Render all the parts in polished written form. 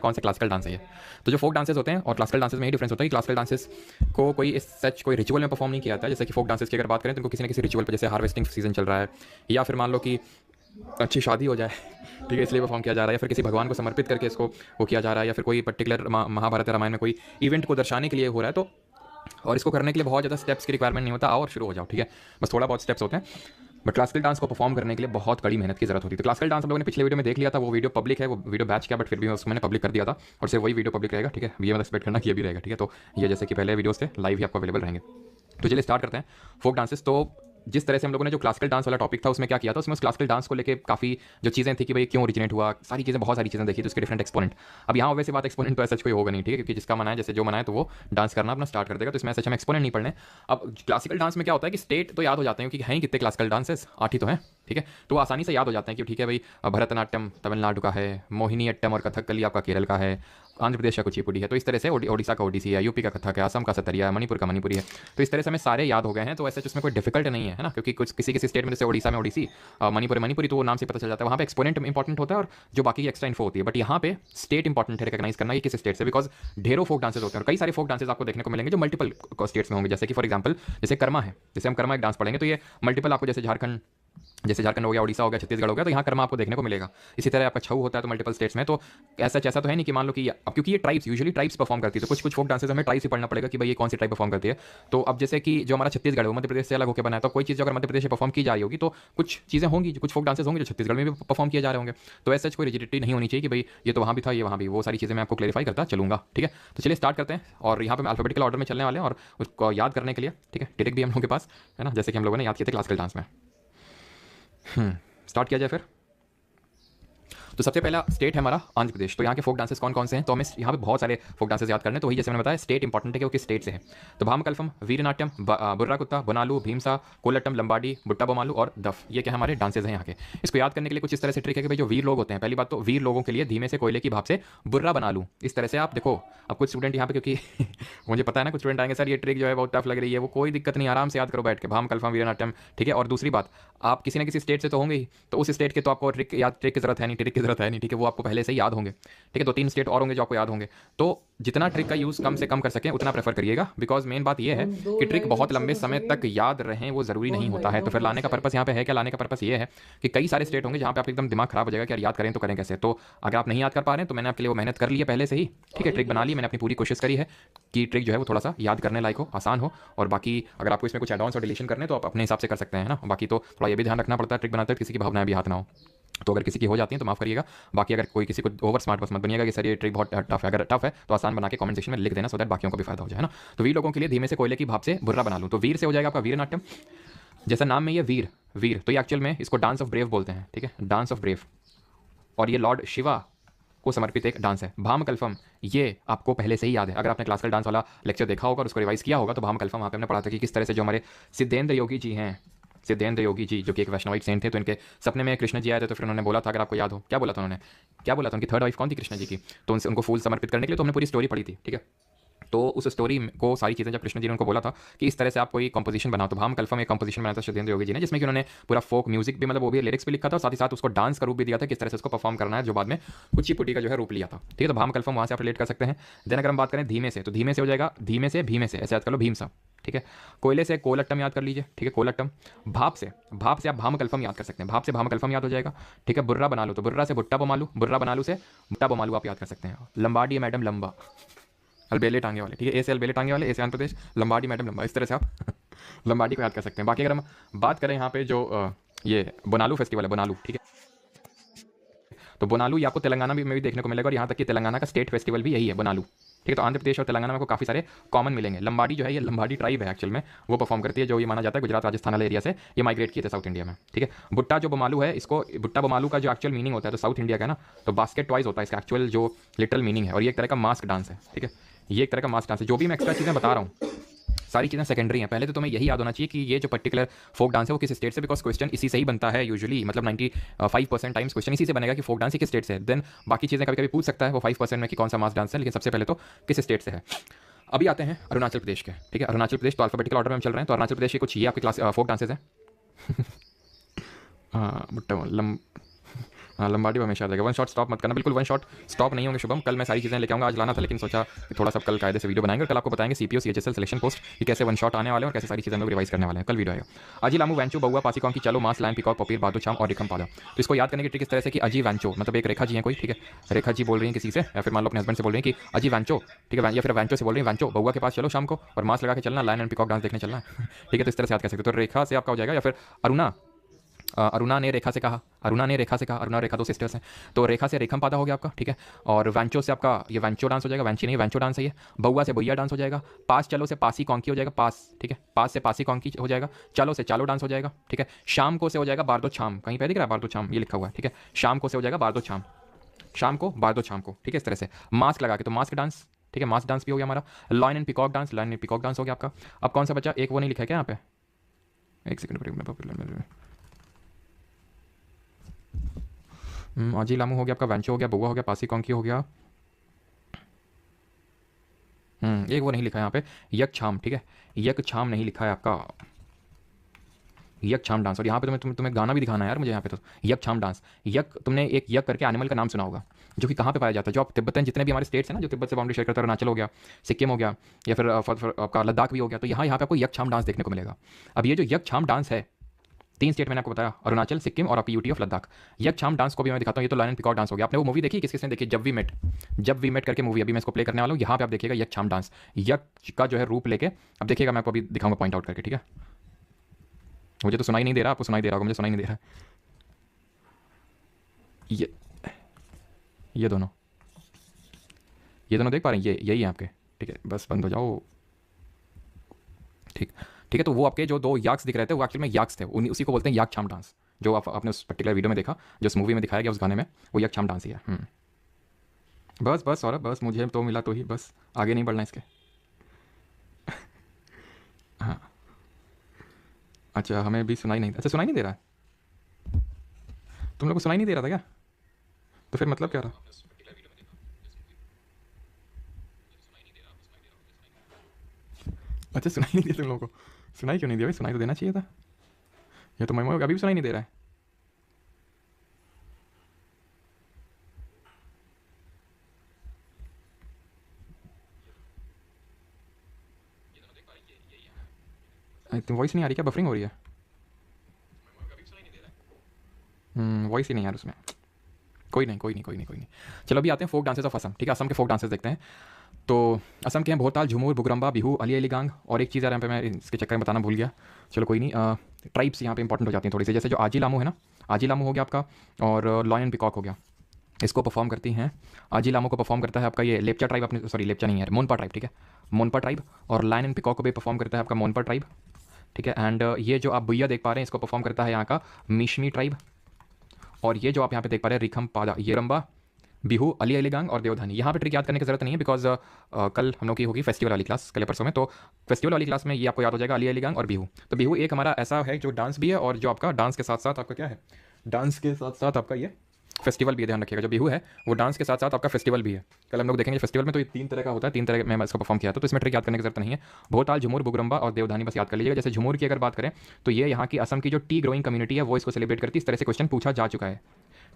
कौन सा classical dance है ये। तो जो फोक डांसेस होते हैं और क्लासिकल डांसेस में यही डिफरेंस होता है कि क्लासिकल डांसेस को कोई इस सच कोई रिचुअल में परफॉर्म नहीं किया जाता है। जैसे कि फोक डांसेस की अगर बात करें तो उनको किसी न किसी रिचुअल पर, जैसे हार्वेस्टिंग सीजन चल रहा है या फिर मान लो कि अच्छी शादी हो जाए, ठीक है, इसलिए परफॉर्म किया जा रहा है, या फिर किसी भगवान को समर्पित करके इसको वो किया जा रहा है, या फिर कोई पर्टिकुलर महाभारत या रामायण में कोई इवेंट को दर्शाने के लिए हो रहा है। तो और इसको करने के लिए बहुत ज़्यादा स्टेप्स की रिक्वायरमेंट नहीं होता, आओ और शुरू हो जाओ, ठीक है, बस थोड़ा बहुत स्टेप्स होते हैं। बट क्लासिकल डांस को परफॉर्म करने के लिए बहुत कड़ी मेहनत की जरूरत होती है। तो क्लासिकल डांस हम लोगों ने पिछले वीडियो में देख लिया था, वो वीडियो पब्लिक है, वो वीडियो बैच किया, बट फिर भी उसको मैंने पब्लिक कर दिया था और सिर्फ वही वीडियो पब्लिक रहेगा, ठीक है, ये मतलब एक्सपेक्ट करना कि ये भी रहेगा, ठीक है। तो ये जैसे कि पहले वीडियोस थे लाइव ही आपको अवेलेबल रहेंगे। तो चलिए स्टार्ट करते हैं फोक डांसेस। तो जिस तरह से हम लोगों ने जो क्लासिकल डांस वाला टॉपिक था उसमें क्या किया था, उसमें उस क्लासिकल डांस को लेके काफ़ी जो चीज़ें थी कि भाई क्यों ओरिजिनेट हुआ, सारी चीज़ें, बहुत सारी चीज़ें देखी, तो उसके डिफरेंट एक्सपोनेंट। अब यहाँ वैसे बात एक्सपोनेंट तो ऐसा कोई होगा नहीं, ठीक है, क्योंकि जिसका मना है, जैसे जो मना है तो वो डांस करना अपना स्टार्ट कर देगा, तो इसमें ऐसे हम एक्सपोनेंट नहीं पढ़ने। अब क्लासिकल डांस में क्या होता है कि स्टेट तो याद हो जाते हैं, क्योंकि हैं कितने क्लासिकल डांसेस, 8 ही तो हैं, ठीक है, तो आसानी से याद हो जाते हैं कि ठीक है भाई भरतनाट्यम तमिलनाडु का है, मोहिनीअट्टम और कथकली आपका केरल का है, आंध्र प्रदेश का कुचिपुड़ी है, तो इस तरह से ओडिशा का ओडिसी है, यूपी का कथक है, असम का सतरिया है, मणिपुर का मणिपुरी है। तो इस तरह से हमें सारे याद हो गए हैं, तो ऐसे उसमें कोई डिफिकल्ट नहीं है ना, क्योंकि कुछ किसी किसी स्टेट में जैसे ओडिशा में ओडिसी, मणिपुर मणिपुरी, तो वो नाम से पता चल जाता है, वहाँ पे एक्सपोनेंट इंपॉर्टेंट होता है और जो बाकी की एक्स्ट्रा इन्फो होती है। बट यहाँ पे स्टेट इंपॉर्टेंट है रिकॉग्नाइज करना कि किस स्टेट से, बिकॉज ढेरों फोक डांसेस होते हैं और कई सारे फोक डांसेस आपको देखने को मिलेंगे जो मल्टीपल स्टेट्स में होंगे। जैसे कि फॉर एग्जाम्पल जैसे कर्मा है, जैसे हम कर्मा एक डांस पढ़ेंगे तो ये मल्टीपल आपको, जैसे झारखंड हो गया, उड़ीसा हो गया, छत्तीसगढ़ हो गया, तो यहाँ कर्मा आपको देखने को मिलेगा। इसी तरह आपका छऊ होता है तो मल्टीपल स्टेट्स में। तो ऐसा तो है नहीं कि मान लो कि अब क्योंकि ये ट्राइब्स यूजुअली ट्राइब्स परफॉर्म करती है, तो कुछ फोक डांसेस हमें ट्राइब्स ही पढ़ना पड़ेगा कि भाई ये कौन सी ट्राइब परफॉर्म करती है। तो अब जैसे कि जो हमारा छत्तीसगढ़ है वो मध्य प्रदेश से अलग होकर बना है, तो कोई चीज़ अगर मध्य प्रदेश में परफॉर्म की जा रही होगी तो कुछ चीज़ें होंगी, कुछ फोक डांसेस होंगे जो छत्तीसगढ़ में भी परफॉर्म किए जा रहे होंगे। तो ऐसा कोई रिजिडिटी नहीं होनी चाहिए कि भाई ये तो वहाँ भी था, ये वहाँ भी, वो सारी चीज़ें मैं आपको क्लेरिफाई करता चलूँगा, ठीक है। तो चलिए स्टार्ट करते हैं, और यहाँ पे अल्फाबेटिकल ऑर्डर में चलने वाले हैं और उसको याद करने के लिए, ठीक है, ट्रिक भी हम लोगों के पास है ना, जैसे कि हम लोगों ने याद किए थे क्लासिकल डांस में। स्टार्ट किया जाए फिर। तो सबसे पहला स्टेट है हमारा आंध्र प्रदेश। तो यहाँ के फोक डांसेस कौन कौन से हैं, तो हमें यहाँ पे बहुत सारे फोक डांसेस याद करने, तो वही जैसे मैंने बताया स्टेट इंपॉर्टेंट है कि वो किस स्टेट से है। तो भामकल्फम, वीरनाट्यम, बुर्रा कुत्ता, बोनालू, भीमसा, कोलट्टम, लंबाडी, बुट्टा बोमालू और दफ, ये क्या हमारे डांसेस हैं यहाँ के। इसको याद करने के लिए कुछ इस तरह से ट्रिक है कि भाई जो वीर लोग होते हैं, पहली बात तो वीर लोगों के लिए धीमे से कोयले की भाप से बुर्रा बना लूँ, इस तरह से आप देखो। अब कुछ स्टूडेंट यहाँ पे, क्योंकि मुझे पता है ना कुछ स्टूडेंट आएंगे सर ये ट्रिक जो है बहुत टफ लग रही है, वो कोई दिक्कत नहीं, आराम से याद करो बैठ के, भामकल्फम वीरनाट्यम, ठीक है। और दूसरी बात, आप किसी न किसी स्टेट से तो होंगे ही, तो उस स्टेट के तो आपको ट्रिक की जरूरत है नहीं, ट्रिक की जरूरत है नहीं, ठीक है, वो आपको पहले से ही याद होंगे, ठीक है। 2-3 स्टेट और होंगे जो आपको याद होंगे, तो जितना ट्रिक का यूज़ कम से कम कर सकें उतना प्रेफर करिएगा, बिकॉज मेन बात यह है कि ट्रिक बहुत लंबे समय तक याद रहें वो ज़रूरी नहीं होता है। तो फिर लाने का पर्पस यहाँ पे है क्या, लाने का पर्पस ये है कि कई सारे स्टेट होंगे जहाँ पे आप एकदम दिमाग खराब हो जाएगा कि यार याद करें तो करें कैसे। तो अगर आप नहीं याद कर पा रहे हैं तो मैंने आपके लिए वो मेहनत कर ली है पहले से ही, ठीक है, ट्रिक बना ली, मैंने अपनी पूरी कोशिश करी है कि ट्रिक जो है वो थोड़ा सा याद करने लायक हो, आसान हो। और बाकी अगर आपको इसमें कुछ एडवांस और डिलीशन करने तो आप अपने हिसाब से कर सकते हैं ना। बाकी तो थोड़ा ये भी ध्यान रखना पड़ता है ट्रिक बनाते हैं किसी की भावनाएं भी हाथ ना हो, तो अगर किसी की हो जाती है तो माफ़ करिएगा। बाकी अगर कोई किसी को ओवर स्मार्ट बस मत बनिएगा कि सर ये ट्रिक बहुत टफ है, अगर टफ है तो आसान बना के कमेंट सेक्शन में लिख देना, सो दैट बाकियों को भी फायदा हो जाए, है ना। तो वीर लोगों के लिए धीमे से कोयले की भाप से बुर्रा बना लूँ, तो वीर से हो जाएगा आपका वीरनाट्यम, जैसा नाम में ये वीर वीर, तो ये एक्चुअल में इसको डांस ऑफ ब्रेव बोलते हैं, ठीक है, डांस ऑफ ब्रेव, और ये लॉर्ड शिवा को समर्पित एक डांस है। भामकल्फम ये आपको पहले से ही याद है, अगर आपने क्लासिकल डांस वाला लेक्चर देखा होगा और उसको रिवाइज किया होगा तो भामकल्फम वहाँ पे हमने पढ़ा था कि किस तरह से जो हमारे सिद्धेंद्र योगी जी हैं, सिद्धेंद्र योगी जी जो कि एक वैष्णविक सेंट थे, तो इनके सपने में कृष्ण जी आए थे, तो फिर उन्होंने बोला था, अगर आपको याद हो क्या बोला था उन्होंने, क्या बोला था, उनकी थर्ड वाइफ कौन थी कृष्ण जी की, तो उनसे उनको फूल समर्पित करने के लिए, तो हमने पूरी स्टोरी पढ़ी थी, ठीक है। तो उस स्टोरी को सारी चीज़ें जब कृष्ण जी ने उनको बोला था कि इस तरह से आप कोई कंपोजिशन बनाओ, तो भामकल्फम एक कंपोजिशन बनाया था सिद्धेंद्र योगी जी ने, जिसमें कि उन्होंने पूरा फोक म्यूजिक भी, मतलब वो भी लिरिक्स भी लिखा था और साथ ही साथ उसको डांस का रूप भी दिया था, किस तरह से उसको परफॉर्म करना है, जो बाद में कुचिपुड़ी का जो है रूप लिया था, ठीक है। तो भामकल्फम वहाँ से आप रिलेट कर सकते हैं। देन अगर हम बात करें धीमे से, तो धीमे से हो जाएगा धीमे से भीमे से, ऐसे याद कर लो भीमसा, ठीक है। कोयले से कोलट्टम याद कर लीजिए, ठीक है, कोलट्टम। भाप से आप भामकल्फम याद कर सकते हैं, भाप से भामकल्फम याद हो जाएगा, ठीक है। बुर्रा बना लो, तो बुर्रा से बुट्टा बोमालू, बुर्रा बनालू से बुट्टा बोमालू आप याद कर सकते हैं। लंबाडी मैडम लंबा, अलबेले टांगे वाले, ठीक है, ए से अलबेले टांगे वाले, ए से आंध्र प्रदेश, लंबाडी मैडम लंबा, इस तरह से आप लंबाडी को याद कर सकते हैं। बाकी अगर हम बात करें यहाँ पे जो ये बोनालू फेस्टिवल है, बोनालू, ठीक है, तो बोनालू ये आपको तेलंगाना में भी देखने को मिलेगा, और यहाँ तक कि तेलंगाना का स्टेट फेस्टिवल भी यही है, बोनालू, ठीक है। तो आंध्र प्रदेश और तेलंगाना में आपको काफ़ी सारे कॉमन मिलेंगे। लंबाडी जो है ये लंबाडी ट्राइब है एक्चुअल में, वो परफॉर्म करती है, जो ये माना जाता है गुजरात राजस्थान वाले एरिया से ये माइग्रेट किए थे साउथ इंडिया में, ठीक है। बुट्टा जो बोमालू है, इसको बुट्टा बोमालू का जो एक्चुअल मीनिंग होता है तो साउथ इंडिया का ना, तो बास्केट टॉयज होता है इसका एक्चुअल जो लिटरल मीनिंग है, और ये एक तरह का मास्क डांस है, ठीक है, ये एक तरह का मास्क डांस है। जो भी मैं एक्स्ट्रा चीज़ें बता रहा हूँ सारी चीज़ें सेकेंडरी हैं, पहले तो तुम्हें यही याद होना चाहिए कि ये जो पर्टिकुलर फोक डांस है वो किस स्टेट से, बिकॉज क्वेश्चन इसी से ही बनता है यूजुअली, मतलब 95% टाइम्स क्वेश्चन इसी से बनेगा कि फोक डांस किस स्टेट से है। देन बाकी चीज़ें कभी कभी पूछ सकता है वो 5% में कि कौन सा मास डांस है, लेकिन सबसे पहले तो किस स्टेट से है। अभी आते हैं अरुणाचल प्रदेश के, ठीक है, अरुणाचल प्रदेश, तो अल्फाबेटिकल ऑर्डर में हम चल रहे हैं। तो अरुणाचल प्रदेश के कुछ ये आपके क्लास फोक डांसेस हैं। हाँ लंबाड़ी में हमेशा रहेगा। वन शॉट स्टॉप मत करना, बिल्कुल वन शॉट स्टॉप नहीं होंगे शुभम। कल मैं सारी चीज़ें लेके आऊँगा, आज लाना था लेकिन सोचा कि थोड़ा सा कल कायदे से वीडियो बनाएंगे और कल आपको बताएंगे सीपीओ सीएचएसएल सिलेक्शन पोस्ट कि कैसे वन शॉट आने वाले हैं और कैसे सारी चीज़ें हम लोग रिवाइज करने वाले हैं। कल वीडियो आएगा। अजी लामू वैंचो बउआ पासीकॉन की चलो मास लाइन पिकॉक पपीर बादू चाम और रिकम पादा। तो इसको याद करने की ट्रिक इस तरह से कि अजी वैंचो मतलब एक रेखा जी है कोई, ठीक है, रेखा जी बोल रही है किसी से या फिर मान लो अपने हस्बैंड से बोल रही है कि अजी वैंचो, ठीक है, या फिर वैंचो से बोल रही है वैंचो बउआ के पास चलो शाम को और मास्क लगा के चलना, लाइन एंड पिकॉक डांस देखने चलना। ठीक है, तो इस तरह से याद कर सकते हो। तो रेखा से आपका हो जाएगा, या फिर अरुणा ने रेखा से कहा, अरुणा ने रेखा से कहा, अरुणा और रेखा दो सिस्टर्स हैं, तो रेखा से रेखम पादा हो गया आपका, ठीक है। और वैंचो से आपका ये वैंचो डांस हो जाएगा, वैंची नहीं वैंचो डांस है ये। बउआ से बुइया डांस हो जाएगा। पास चलो से पासी कॉन्की हो जाएगा, पास, ठीक है, पास से पासी कॉन्की हो जाएगा। चलो से चालो डांस हो जाएगा, ठीक है। शाम को से हो जाएगा बारदो छाम, कहीं पे दिख रहा है बारदो छाम, ये लिखा हुआ है, ठीक है। शाम को से हो जाएगा बारदो छाम, शाम को बारदो शाम को, ठीक है, इस तरह से। मास्क लगा के तो मास्क डांस, ठीक है, मास्क डांस भी हो गया हमारा। Line and peacock dance, line and peacock dance हो गया आपका। अब कौन सा बचा, एक वो नहीं लिखा है क्या यहाँ पे, एक सेकंड, अजी लामू हो गया आपका, वैंचो हो गया, बुआ हो गया, पासी कॉन्की हो गया। एक वो नहीं लिखा है यहाँ पे, यक छाम, ठीक है, यक छाम नहीं लिखा है आपका, यक छाम डांस। और यहाँ पे तुम्हें गाना भी दिखाना है यार मुझे यहाँ पे, तो यक छाम डांस। यक, तुमने एक यक करके एनिमल का नाम सुना होगा जो कि कहाँ पे पाया जाता है, जो आप तिब्बतन जितने भी हमारे स्टेट्स हैं ना जो तिब्बत से बाउंड्री शेयर करता है, अरुणाचल हो गया, सिक्किम हो गया, या फिर आपका लद्दाख भी हो गया, तो यहाँ पे आपको यक छाम डांस देखने को मिलेगा। अब ये जो यक छाम डांस है, 3 स्टेट मैंने आपको बताया, अरुणाचल, सिक्किम और आपकी यूटी ऑफ लद्दाख। यक छाम डांस को भी मैं दिखाता हूँ। ये तो लाइन एंड पिकॉक डांस हो गया। आपने वो मूवी देखी किस किसने देखी, जब वी मेट, जब वी मेट करके मूवी, अभी मैं इसको प्ले करने वाला हूँ। यहाँ पे आप देखिएगा यक छाम डांस, यक का जो है रूप लेके, अब देखिएगा मैं आपको अभी दिखाऊंगा पॉइंट आउट करके, ठीक है। मुझे तो सुनाई नहीं दे रहा, आपको सुनाई दे रहा होगा, मुझे सुनाई नहीं दे रहा। ये दोनों, ये दोनों देख पा रहे हैं, ये यही है आपके, ठीक है, बस बंद हो जाओ, ठीक, ठीक है। तो वो आपके जो 2 याक्स दिख रहे थे वो एक्चुअली में याक्स थे, उसी को बोलते हैं याक छाम डांस, जो आपने उस पर्टिकुलर वीडियो में देखा, जो उस मूवी में दिखाया गया उस गाने में, वो याक छाम डांस ही है। बस बस सौरभ बस, मुझे तो मिला तो ही बस, आगे नहीं बढ़ना इसके। हाँ अच्छा, हमें भी सुनाई नहीं, अच्छा सुनाई नहीं दे रहा है, तुम लोग को सुनाई नहीं दे रहा था क्या, तो फिर मतलब क्या रहा। अच्छा सुनाई नहीं दिया तुम लोगों को, सुनाई क्यों नहीं दिया भाई, सुनाई तो देना चाहिए था। ये तो मैं अभी भी सुनाई नहीं दे रहा है। तुम वॉइस नहीं आ रही क्या, बफरिंग हो रही है, वॉइस ही नहीं यार उसमें, कोई नहीं कोई नहीं कोई नहीं कोई नहीं। चलो अभी आते हैं फोक डांसेस ऑफ असम, ठीक है, असम के फोक डांसेस देखते हैं। तो असम के हैं भोरताल, झुमूर, बुगरम्बा, बिहू, अली अली गांग, और एक चीज़ यार यहाँ पे मैं इसके चक्कर में बताना भूल गया, चलो कोई नहीं। ट्राइब्स यहाँ पे इंपॉर्टेंट हो जाती हैं थोड़ी सी, जैसे जो आजी लामू है ना, आजी लामू हो गया आपका, और लॉयन पिकॉक हो गया, इसको परफॉर्म करती हैं। आजी लामो को परफॉर्म करता है आपका ये लेप्चा ट्राइब, अपने सॉरी लेप्चा नहीं है, मोनपा ट्राइब, ठीक है, मोनपा ट्राइब। और लायन एंड पिकॉक को भी परफॉर्म करता है आपका मोनपा ट्राइब, ठीक है। एंड ये जो आप बुइया देख पा रहे हैं इसको परफॉर्म करता है यहाँ का मिशमी ट्राइब। और ये जो आप यहाँ पे देख पा रहे हैं रिखम पादा, ये रंबा, बिहू, अली अलीगांग और देवधानी। यहाँ पे ट्रिक याद करने की जरूरत नहीं है, बिकॉज कल हम लोग की होगी फेस्टिवल वाली क्लास, कल परसों में, तो फेस्टिवल वाली क्लास में ये आपको याद हो जाएगा अली अलीगांग और बिहू। तो बिहू एक हमारा ऐसा है जो डांस भी है और जो आपका डांस के साथ साथ आपका क्या है, डांस के साथ साथ आपका ये फेस्टिवल भी है, ध्यान रखिएगा। जो बिहू है वो डांस के साथ साथ आपका फेस्टिवल भी है। कल हम लोग देखेंगे फेस्टिवल में तो ये 3 तरह का होता है, 3 तरह में इसको परफॉर्म किया था, तो इसमें ट्रिक याद करने की जरूरत नहीं है। भोरताल, झुमूर, बुगरम्बा और देवधानी बस याद कर लीजिएगा। जैसे झुमूर की अगर बात करें तो ये यहाँ की असम की जो टी ग्रोइंग कम्युनिटी है वो इसको सेलिब्रेट करती है, इस तरह से क्वेश्चन पूछा जा चुका है,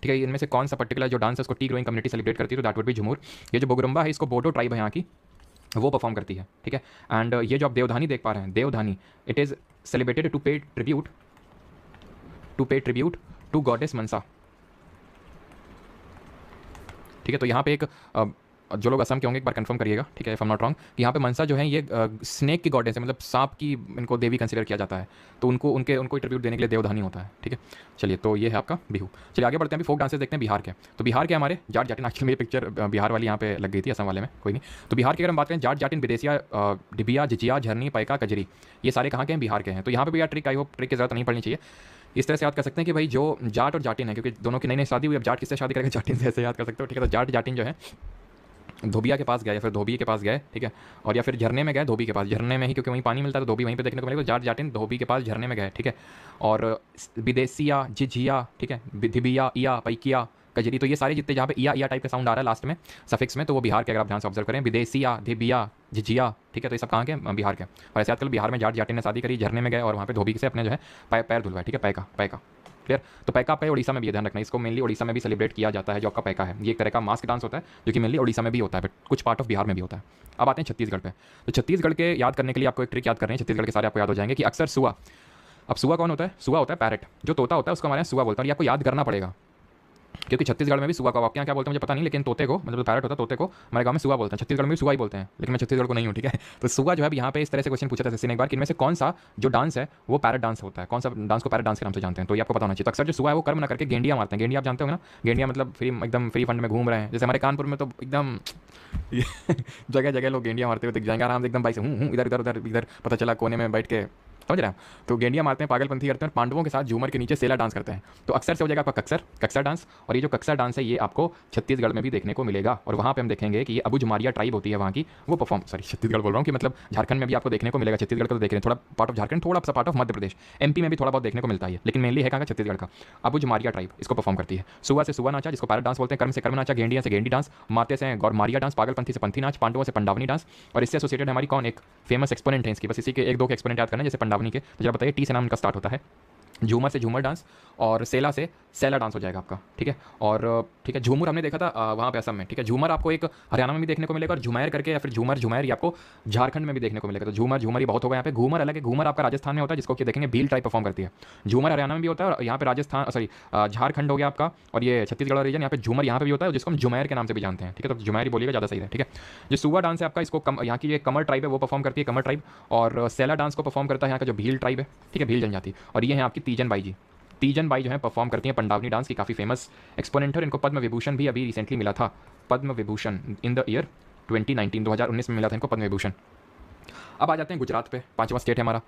ठीक है। इनमें से कौन सा पर्टिकुलर जो डांस है उसको टी ग्रोइंग कम्युनिटी सेलिब्रेट करती है, तो दैट वुड बी झुमूर। ये जो बुगरम्बा है इसको बोडो ट्राइब है यहाँ की, वो परफॉर्म करती है, ठीक है। एंड ये जो आप देवधानी देख पा रहे हैं, Devdhani, it is celebrated to पे ट्रिब्यूट टू गॉडेस मनसा, ठीक है। तो यहाँ पे एक जो लोग असम के होंगे एक बार कंफर्म करिएगा, ठीक है, if I am not wrong, यहाँ पे मनसा जो है ये स्नेक की गॉडेस है, मतलब सांप की इनको देवी कंसिडर किया जाता है, तो उनको ट्रिब्यूट देने के लिए देवधानी होता है, ठीक है। चलिए तो ये है आपका बिहू। चलिए आगे बढ़ते हैं, अभी फोक डांसेस देखते हैं बिहार के। तो बिहार के हमारे जाट जाटिन, एक्चुअली मेरी पिक्चर बिहार वाली यहाँ पे लग गई थी असम वाले में, कोई नहीं। तो बिहार की अगर हम बात करें, जाट जाटिन, विदेशिया, डिबिया, झिझिया, झरनी, पैका, कजरी, ये सारे कहाँ के हैं, बिहार के हैं। तो यहाँ पे भी यार ट्रिक, आई होप ट्रिक की जरूरत नहीं पड़नी चाहिए। इस तरह से याद कर सकते हैं कि भाई जो जाट और जाटिन है, क्योंकि दोनों की नई नई शादी हुई, अब जाट किससे शादी करेंगे, जाटिन से, ऐसे याद कर सकते हो, ठीक है। तो जाट जाटिन जो है धोबिया के पास गए या फिर धोबी के पास गए, ठीक है, और या फिर झरने में गए धोबी के पास, झरने में ही क्योंकि वहीं पानी मिलता है तो धोबी वहीं पे देखने को मिलेगा। तो जाट जाटिन धोबी के पास झरने में गए, ठीक है। और विदेशिया, झिझिया, ठीक है, धिबिया, इया, पैकिया, कजरी, तो ये सारे जितने जहाँ पे इया टाइप का साउंड आ रहा है लास्ट में सफिक्स में, तो वो बिहार के, अगर आप ध्यान से ऑब्जर्व करें, विदेशिया, धिबिया, झिझिया, ठीक है। तो ये सब कहाँ के, बिहार के। और ऐसे आजकल बिहार में जाट जाटिन ने शादी करी, झरने में गए और वहाँ पे धोबी से अपने जो है पैर धुलवाए, ठीक है, पैका। क्लियर। तो पैका आपका उड़ीसा में भी है, ध्यान रखना, इसको मेनली उड़ीसा में भी सेलिब्रेट किया जाता है जो आपका पैका है। ये एक तरह का मास्क डांस होता है जो कि मेनली उड़ीसा में भी होता है, बट कुछ पार्ट ऑफ बिहार में भी होता है। अब आते हैं छत्तीसगढ़ पे। तो छत्तीसगढ़ के याद करने के लिए आपको एक ट्रिक याद कर रहे हैं, छत्तीसगढ़ के सारे आपको याद हो जाएंगे कि अक्सर सुआ, अब सुआ कौन होता है? सुआ होता है पैरट, जो तोता होता है उसको हमारे यहाँ सुआ बोलते हैं। ये आपको याद करना पड़ेगा क्योंकि छत्तीसगढ़ में भी सुआ का, आपके यहाँ क्या बोलते हैं मुझे पता नहीं, लेकिन तोते को, मतलब पैरट होता है तोते को हमारे गांव में सुआ बोलते हैं, छत्तीसगढ़ में भी सुआ ही बोलते हैं, लेकिन मैं छत्तीसगढ़ को नहीं हूँ, ठीक है। तो सुआ जो है यहाँ पे इस तरह से क्वेश्चन पूछा था जैसे एक बार कि इनमें से कौन सा जो डांस है वो पैरट डांस होता है, कौन सा डांस को पैरट डांस के नाम से जानते हैं, तो ये आपको पता होना चाहिए। तो अक्सर जो सुआ है वो कर्म ना करके गेंडिया मारते हैं। गेंडिया आप जानते होंगे ना, गेंडिया मतलब फ्री, एकदम फ्री फंड में घूम रहे हैं, जैसे हमारे कानपुर में तो एकदम जगह जगह लोग गेंडिया मारते हुए दिख जाएंगे आराम से, एकदम बाइक से हूँ इधर उधर उधर इधर, पता चला कोने में बैठ के, समझ रहे हैं। तो गेंडिया मारते हैं, पागलपंथी करते हैं, पांडवों के साथ झूमर के नीचे सेला डांस करते हैं। तो अक्सर से हो जाएगा आपका कक्सर डांस, और ये जो कक्सर डांस है ये आपको छत्तीसगढ़ में भी देखने को मिलेगा, और वहाँ पे हम देखेंगे कि ये अबुझमारिया ट्राइब होती है वहाँ की, वो परफॉर्म, सॉरी छत्तीसगढ़ बोल रहा हूँ कि मतलब झारखंड में भी आपको देखने को मिलेगा। छत्तीसगढ़ को तो देख रहे हैं, थोड़ा पार्ट ऑफ झारखंड, थोड़ा सा part of Madhya Pradesh, MP में भी थोड़ा बहुत देखने को मिलता है, लेकिन मेनली है कहाँ का? छत्तीसगढ़ का। अबुझमारिया ट्राइब इसको परफॉर्म करती है। सुआ से सुआ नाचा जिसको पैरट डांस बोलते हैं, कर्म से कर्म नाचा, गेंडिया से गेंडी डांस, माते से गौरमारिया डांस, पागलपंथी से पंथी नाच, पांडवों से पंडावनी डांस, और इससे एसोसिएटेड हमारी कौन एक फेमस एक्सपोनेंट है इसकी, बस इसी के एक दो के एक्सपोनेंट याद करना है, जैसे पंडावनी के, तो जरा बताइए टी से नाम इनका स्टार्ट होता है। झूमर से झूमर डांस, और सेला से सेला डांस हो जाएगा आपका, ठीक है। और ठीक है, झूमर हमने देखा था वहाँ पे असम में, ठीक है। झूमर आपको एक हरियाणा में भी देखने को मिलेगा, और झुमैर करके या फिर झूमर ये आपको झारखंड में भी देखने को मिलेगा। तो झूमर ये बहुत होगा यहाँ पे। घूमर अलग है, घूमर आपका राजस्थान में होता है जिसको कि देखेंगे भील टाइप परफॉर्म करती है। झूमर हरियाणा में भी होता है, और यहाँ पे राजस्थान, सॉरी झारखंड हो गया आपका, और ये छत्तीसगढ़ रीजन, यहाँ पे झूमर यहाँ पे भी होता है जिसको हम झुमैर के नाम से भी जानते हैं, ठीक है। तो झुमैर ही बोलिएगा ज़्यादा सही है, ठीक है। जो सुआ डांस है आपका, इसको यहाँ की ये कमर ट्राइब है वो परफॉर्म करती है, कमर ट्राइब, और सेला डांस को परफॉर्म करता है यहाँ का जो भील ट्राइब है, ठीक है, भील जनजाति। और ये है आपकी तीजन बाई जी, तीजन बाई जो है परफॉर्म करती हैं पंडावनी डांस की, काफ़ी फेमस एक्सपोनेंट है। इनको पद्म विभूषण भी अभी रिसेंटली मिला था, Padma Vibhushan in the year 2019, 2019 में मिला था इनको पद्म विभूषण। अब आ जाते हैं गुजरात पे, पांचवा स्टेट है हमारा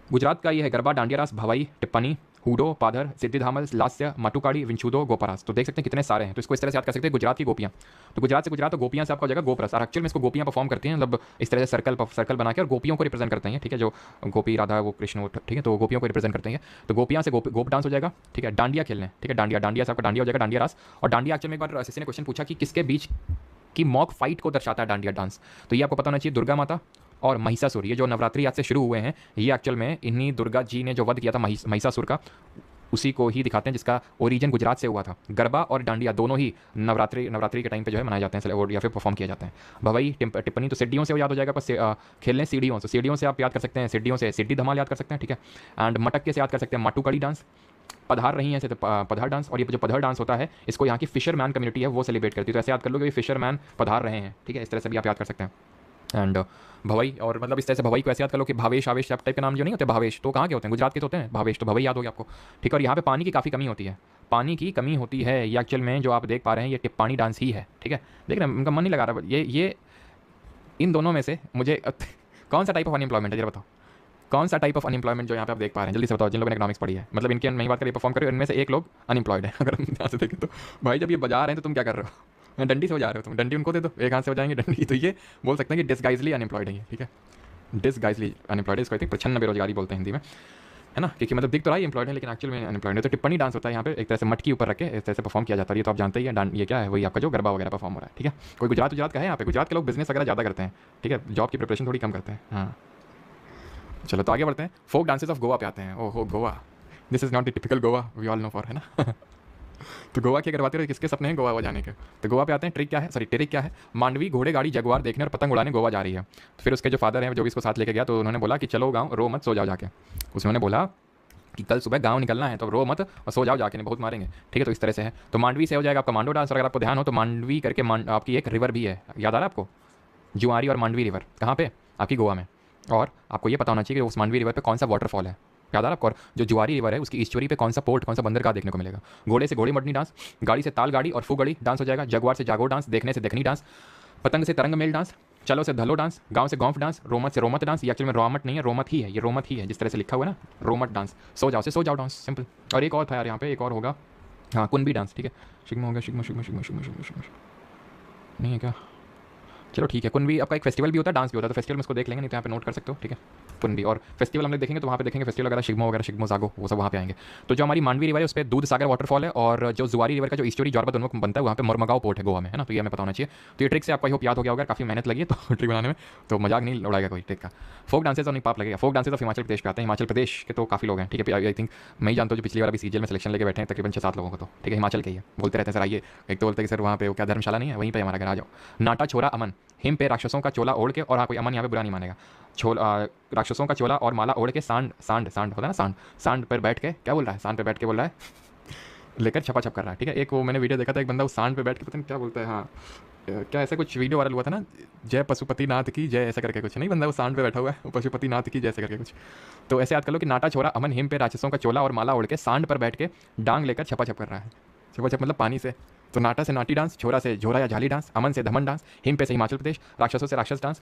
गुजरात का। ये है गरबा, डांडिया रास, भवाई, टिप्पणी, हूडो, पाधर, सिद्धिधामल, लास्य, माटुकाड़ी, विंचुदो, गोपरास। तो देख सकते हैं कितने सारे हैं। तो इसको इस तरह से याद कर सकते हैं, गुजरात की गोपियाँ। तो गुजरात से गुजरात, तो गोपियाँ से आपका हो जाएगा गोपरस, और एक्चुअल में इसको गोपियाँ परफॉर्म करती हैं, मतलब इस तरह से सर्कल बना के, और गोपियों को रिप्रेजेंट करते हैं, ठीक है। जो गोपी राधा वो कृष्ण, ठीक है, तो गोपियों को रिप्रेजेंट करते हैं। तो गोपियाँ से गोप डांस हो जाएगा, ठीक है। डांडिया खेलने, ठीक है, डांडिया से आपका डांडिया हो जाएगा, डांडिया रास। और डांडिया एक्चुअल में एक बार किसी ने क्वेश्चन पूछा कि किसके बीच की मॉक फाइट को दर्शाता है डांडिया डांस, तो ये आपको पता होना चाहिए, दुर्गा माता और महिषासुर। ये जो नवरात्रि आज से शुरू हुए हैं, ये एक्चुअल में इन्हीं दुर्गा जी ने जो वध किया था महिषासुर का, उसी को ही दिखाते हैं, जिसका ओरिजिन गुजरात से हुआ था। गरबा और डांडिया दोनों ही नवरात्रि के टाइम पे जो है मनाए जाते हैं, और या फिर परफॉर्म किए जाते हैं। भवई, टिप्पणी तो सीढ़ियों से याद हो जाएगा, पर खेलने सीढ़ियों, तो सीढ़ियों से आप याद कर सकते हैं, सीढ़ियों से सिड्डी धमाल याद कर सकते हैं, ठीक है। एंड मटक्के से याद कर सकते हैं माटुकड़ी डांस। पधार रही है ऐसे, तो पधार डांस, और ये जो पधार डांस होता है इसको यहाँ की फिशरमैन कम्युनिटी है वो सेलिब्रेट करती है, तो ऐसे याद कर लो कि फिशरमैन पधार रहे हैं, ठीक है। इस तरह से भी आप याद कर सकते हैं। एंड भवई, और मतलब इस तरह से भवई को ऐसे याद कर लो कि भावेश आवेश टाइप के नाम जो नहीं होते, भावेश तो कहाँ के होते हैं? गुजरात के तो होते हैं भावेश, तो भवई याद हो गया आपको, ठीक है। और यहाँ पे पानी की काफ़ी कमी होती है, पानी की कमी होती है। ये एक्चुअल में जो आप देख पा रहे हैं ये टिप्पाणी डांस ही है, ठीक है। देख रहे हैं, उनका मन नहीं लगा रहा। ये इन दोनों में से मुझे कौन सा टाइप ऑफ अनएम्प्लॉयमेंट है, जरा बताओ, कौन सा टाइप ऑफ अनएम्प्लॉयमेंट जो यहाँ पे आप देख पा रहे हैं, जल्दी से बताओ, जिन लोगों ने इकोनॉमिक्स पढ़ी है, मतलब इनके नहीं बात करिए, परफॉर्म करिए, इनमें से एक लोग अनएम्प्लॉयड है। अगर हम यहाँ से देखें तो भाई जब ये बजा रहे हैं तो तुम क्या कर रहे हो? डंडी से हो जा रहे हो तुम, डंडी उनको दे दो, एक हाथ से हो जाएंगे डंडी। तो ये बोल सकते हैं कि डिसगाइजली अनएम्प्लॉयड है ये, ठीक है, डिसगाइजली अनएम्प्लॉयड, इसको प्रछन्न बेरोजगारी बोलते हैं हिंदी में, है ना, क्योंकि मतलब दिख तो रहा है एम्प्लॉयड है लेकिन एक्चुअल में अनएम्प्लॉयड है। तो टिप्पणी डांस होता है यहाँ पे, एक तरह से मटकी ऊपर रख के इस तरह से परफॉर्म किया जाता है। ये तो आप जानते ही हैं, ये क्या है, वही आपका जो गरबा वगैरह परफॉर्म हो रहा है, ठीक है। कोई गुजरात का है यहाँ पे, गुजरात के लोग बिजनेस वगैरह ज़्यादा करते हैं, ठीक है, जॉब की प्रिपरेशन थोड़ी कम करते हैं। हाँ चलो तो आगे बढ़ते हैं, फोक डांसेस ऑफ गोवा पे आते हैं। ओहो Goa, this is not the typical Goa we all know for, है ना। तो गोवा की अगर बात करें, किसके सपने हैं गोवा जाने के? तो गोवा पे आते हैं, ट्रिक क्या है, मांडवी घोड़े गाड़ी जगुआर देखने और पतंग उड़ाने गोवा जा रही है। तो फिर उसके जो फादर हैं जो भी इसको साथ लेके गया, तो उन्होंने बोला कि चलो गाँव, रो मत, सो जाओ जाके। उसने बोला कि कल सुबह गांव निकलना है, तो रो मत और सो जाओ जाके, नहीं बहुत मारेंगे, ठीक है। तो इस तरह से है। तो मांडवी से हो जाएगा आपका मांडो डांस। और अगर आपको ध्यान हो तो मांडवी करके आपकी एक रिवर भी है, याद आ रहा है आपको? जुआरी और मांडवी रिवर कहाँ पे? आपकी गोवा में। और आपको ये पता होना चाहिए कि उस मांडवी रिवर पे कौन सा वाटरफॉल है, याद आ रहा है आपको? और जो जुआरी रिवर है उसकी ईश्वरी पे कौन सा पोर्ट, कौन सा बंदरगाह देखने को मिलेगा? घोड़े से घोड़ी मडनी डांस, गाड़ी से ताल गाड़ी और फुगड़ी डांस हो जाएगा, जगुआर से जागो डांस, देखने से देखनी डांस, पतंग से तरंग मेल डांस, चलो से धलो डांस, गांव से गौंफ डांस, रोमत से रोमत डांस। ये एक्चुअल में रोमत नहीं है, रोमत ही है, ये रोमत ही है जिस तरह से लिखा हुआ है ना, रोमत डांस। सो जाओ से सो जाओ डांस, सिंपल। और एक और था यार यहाँ पे, एक और होगा, हाँ कुनबी डांस, ठीक है। शिग्मा हो गया, शिग्मा नहीं है क्या? चलो ठीक है, कुनबी आपका एक फेस्टिवल भी होता है, डांस भी होता है, तो फेस्टिवल में इसको देख लेंगे, नहीं तो यहाँ पे नोट कर सकते हो, ठीक है। कुनबी और फेस्टिवल हम लोग देखेंगे तो वहाँ पे देखेंगे फेस्टिवल वगैरह, शिग्मो वगैरह, शिग्मो जागो, वो सब वहाँ पे आएंगे। तो जो हमारी मांडवी रिवर है उस पर दूध सागर वाटरफॉल है, और जो जुआरी रिवर का जो ईस्टोरी जॉर्बा दोनों को बनता है वहाँ पे मरमगांव पोर्ट है गोवा में, है ना, तो ये हमें पता होना चाहिए। तो ये ट्रिक से आपको होप याद हो गया होगा, काफ़ी मेहनत लगी है तो ट्रिक बनाने में, तो मजाक नहीं उड़ाएगा कोई ट्रिक का। फोक डांसेस तो नहीं पाप लगेगा, फोक डांसेस तो हिमाचल प्रदेश पे आते हैं, हिमाचल प्रदेश के तो काफ़ी लोग हैं, ठीक है। आई थिंक मैं ही जानता हूँ जो पिछली बार अभी सीजीएल में सिलेक्शन लेके बैठे हैं तकरीबन 6-7 लोगों को, तो ठीक है, हिमाचल के ही है, बोलते रहते हैं सर आइए। एक तो बोलते हैं कि सर वहाँ पे वो क्या धर्मशाला नहीं है, वहीं पे हमारा घर आ जाओ। नाटा छोरा अमन, हिम पे राक्षसों का चोला ओढ़ के, और हाँ कोई अमन यहाँ पे बुरा नहीं मानेगा, राक्षसों का चोला और माला ओढ़ के सांड सांड सांड होता है ना, सांड सांड पर बैठ के क्या बोल रहा है, सांड पे बैठ के बोल रहा है लेकर छपा छप कर रहा है, ठीक है। एक वो मैंने वीडियो देखा था, एक बंदा उस सांड पे बैठ के पता नहीं क्या बोलता है, हाँ क्या ऐसा कुछ वीडियो वायरल हुआ था ना, जय पशुपति नाथ की जय, ऐसा करके कुछ नहीं, बंदा वो सांड पे बैठा हुआ है, पशुपति नाथ की जय ऐसे करके कुछ। तो ऐसे याद कर लो कि नाटा छोरा अमन हिम पे राक्षसों का चोला और माला ओढ़ के सांड पर बैठ के डांग लेकर छपा छप कर रहा है, छपा छप मतलब पानी से। तो नाटा से नाटी डांस, छोरा से झोरा या झाली डांस, अमन से धमन डांस, हिम पे से हिमाचल प्रदेश, राक्षसों से राक्षस डांस,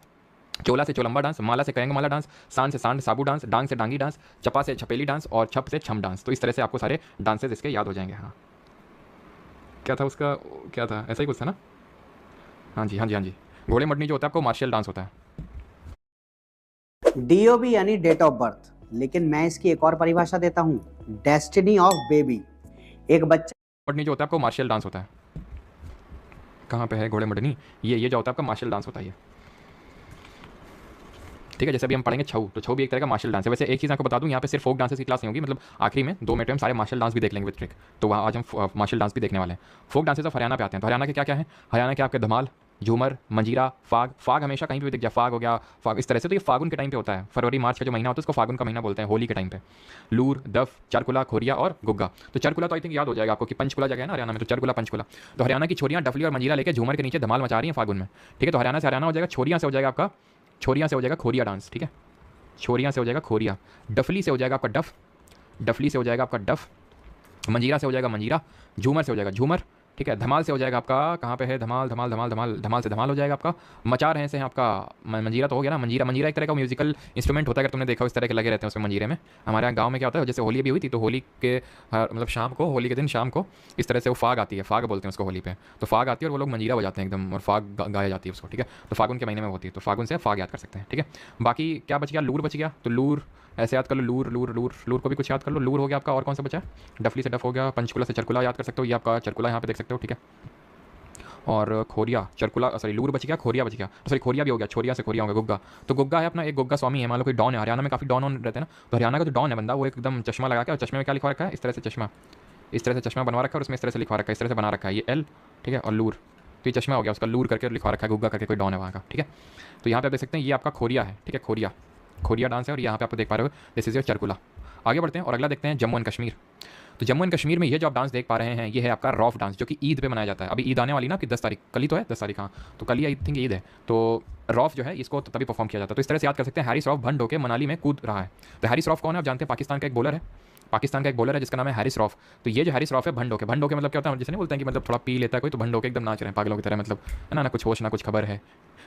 चोला से चोलंबा डांस, माला से कयंग माला डांस, सांड से सांड साबू डांस, डांग से डांगी डांस, चपा से छपेली डांस, और छप से छम डांस। तो इस तरह से आपको सारे डांसेस इसके याद हो जाएंगे। हाँ क्या था उसका, क्या था, ऐसा ही कुछ था ना। हाँ जी हाँ जी हाँ जी, घोड़े मडनी जो होता है आपको मार्शल डांस होता है। डीओबी यानी डेट ऑफ बर्थ, लेकिन मैं इसकी एक और परिभाषा देता हूं, डेस्टिनी ऑफ बेबी। एक बच्चा मडनी जो होता है आपको मार्शल डांस होता है। कहाँ पे है घोड़े मडनी, ये जो होता है आपका मार्शल डांस होता है ये, ठीक है। जैसे अभी हम पढ़ेंगे छऊ, तो छऊ भी एक तरह का मार्शल डांस है। वैसे एक चीज़ आपको बता दूं, यहाँ पे सिर्फ फोक डांसेस की क्लास नहीं होगी, मतलब आखिरी में 2 मिनट में हम सारे मार्शल डांस भी देख लेंगे विद ट्रिक। तो वहाँ आज हम मार्शल डांस भी देखने वाले हैं। फोक डांसेस ऑफ हरियाणा पे आते हैं, तो हरियाणा के क्या क्या है, हरियाणा के आपके धमाल, झूमर, मंजीरा, फाग। फाग हमेशा कहीं भी दिख जाए, फाग हो गया, फाग इस तरह से। तो ये फागुन के टाइम पे होता है, फरवरी मार्च का जो महीना होता है उसको फागुन का महीना बोलते हैं, होली के टाइम पे। लूर, दफ, चरकुला, खोरिया और गुग्गा। तो चरकुला तो आई थिंक याद हो जाएगा आपको कि पंचकुला जगह है ना हरियाणा में, तो चरकुला पंचकुला। तो हरियाणा की छोरियाँ डफली और मंजीरा लेके झूमर के नीचे धमाल मचा रही हैं फागुन में, ठीक है। तो हरियाणा से हरियाणा हो जाएगा, छोरियाँ से हो जाएगा आपका, छोरियाँ से हो जाएगा खोरिया डांस, ठीक है। छोरियाँ से हो जाएगा खोरिया, डफली से हो जाएगा आपका डफ, डफली से हो जाएगा आपका डफ, मंजीरा से हो जाएगा मंजीरा, झूमर से हो जाएगा झूमर, ठीक है। धमाल से हो जाएगा आपका, कहाँ पे है धमाल, धमाल धमाल धमाल, धमाल से धमाल हो जाएगा आपका। मचा रहे से हैं आपका मंजीरा तो हो गया ना, मंजीरा। मंजीरा एक तरह का म्यूजिकल इंस्ट्रूमेंट होता है, अगर तुमने देखा हो इस तरह के लगे रहते हैं उसमें मंजीरे में। हमारे यहाँ गाँव में क्या होता है, जैसे होली भी हुई थी तो होली के मतलब शाम को, होली के दिन शाम को इस तरह से वो फाग आती है, फाग बोलते हैं उसको होली पे। तो फाग आती है और वो लोग मंजीरा बजाते हैं एकदम, और फाग गाया जाती है उसको, ठीक है। तो फागुन के महीने में होती है, तो फागुन से फाग याद कर सकते हैं, ठीक है। बाकी क्या बच गया, लूर बच गया, तो लूर ऐसे याद कर लो, लूर लूर लूर लूर को भी कुछ याद कर लो। लूर हो गया आपका, और कौन सा बचा है, डफली से डफ हो गया, पंचकुला से चरकुला याद कर सकते हो, ये आपका चरकुला यहाँ पे देख सकते हो, ठीक है। और खोरिया, चरकुला सॉरी लूर बच गया, खोरिया बच गया, सॉरी खोरिया भी हो गया, छोरिया से खोरिया हो गया, गुग्गा। तो गुग्गा है अपना एक गुग्गा स्वामी है, मान लो कोई डॉन है, हरियाणा में काफ़ी डॉन ऑन रहते हैं ना, तो हरियाणा का जो डॉन है बंदा, वो एकदम चश्मा लगा के, और चश्मे में क्या लिखा रखा है, इस तरह से चश्मा, इस तरह से चश्मा बनवा रखा है, और उसमें इस तरह से लिखा रखा है, इस तरह से बना रखा है ये एल, ठीक है। और लूर, तो ये चश्मा हो गया उसका, लूर करके लिखा रखा है, गुग्गा करके कोई डॉन है वहाँ का, ठीक है। तो यहाँ पे आप देख सकते हैं ये आपका खोरिया है, ठीक है, खोरिया, खोरिया डांस है, और यहाँ पे आप देख पा रहे हो दिस इज योर चरकुला। आगे बढ़ते हैं और अगला देखते हैं जम्मू एंड कश्मीर। तो जम्मू एंड कश्मीर में ये जो आप डांस देख पा रहे हैं, ये है आपका रौफ डांस, जो कि ईद पे मनाया जाता है। अभी ईद आने वाली ना, कि 10 तारीख, कल ही तो है 10 तारीख, हाँ तो कल ही आई थिंक ईद है। तो रौफ जो है इसको तभी परफॉर्म किया जाता है। तो इस तरह से याद कर सकते हैं, हैरिस रौफ भंड होकर मनाली में कूद रहा है। तो हैरिस रौफ कौन है आप जानते हैं, पाकिस्तान का एक बॉलर है, पाकिस्तान का एक बॉलर है जिसका नाम है हैरिस रौफ। तो ये जो हैरिस रौफ है भंड होके, भंड होके मतलब क्या होता है, जैसे नहीं बोलते हैं कि मतलब थोड़ा पी लेता है कोई, तो भंड होके एकदम नाच रहे हैं पागलों की तरह, मतलब है ना, ना कुछ होश ना कुछ खबर है,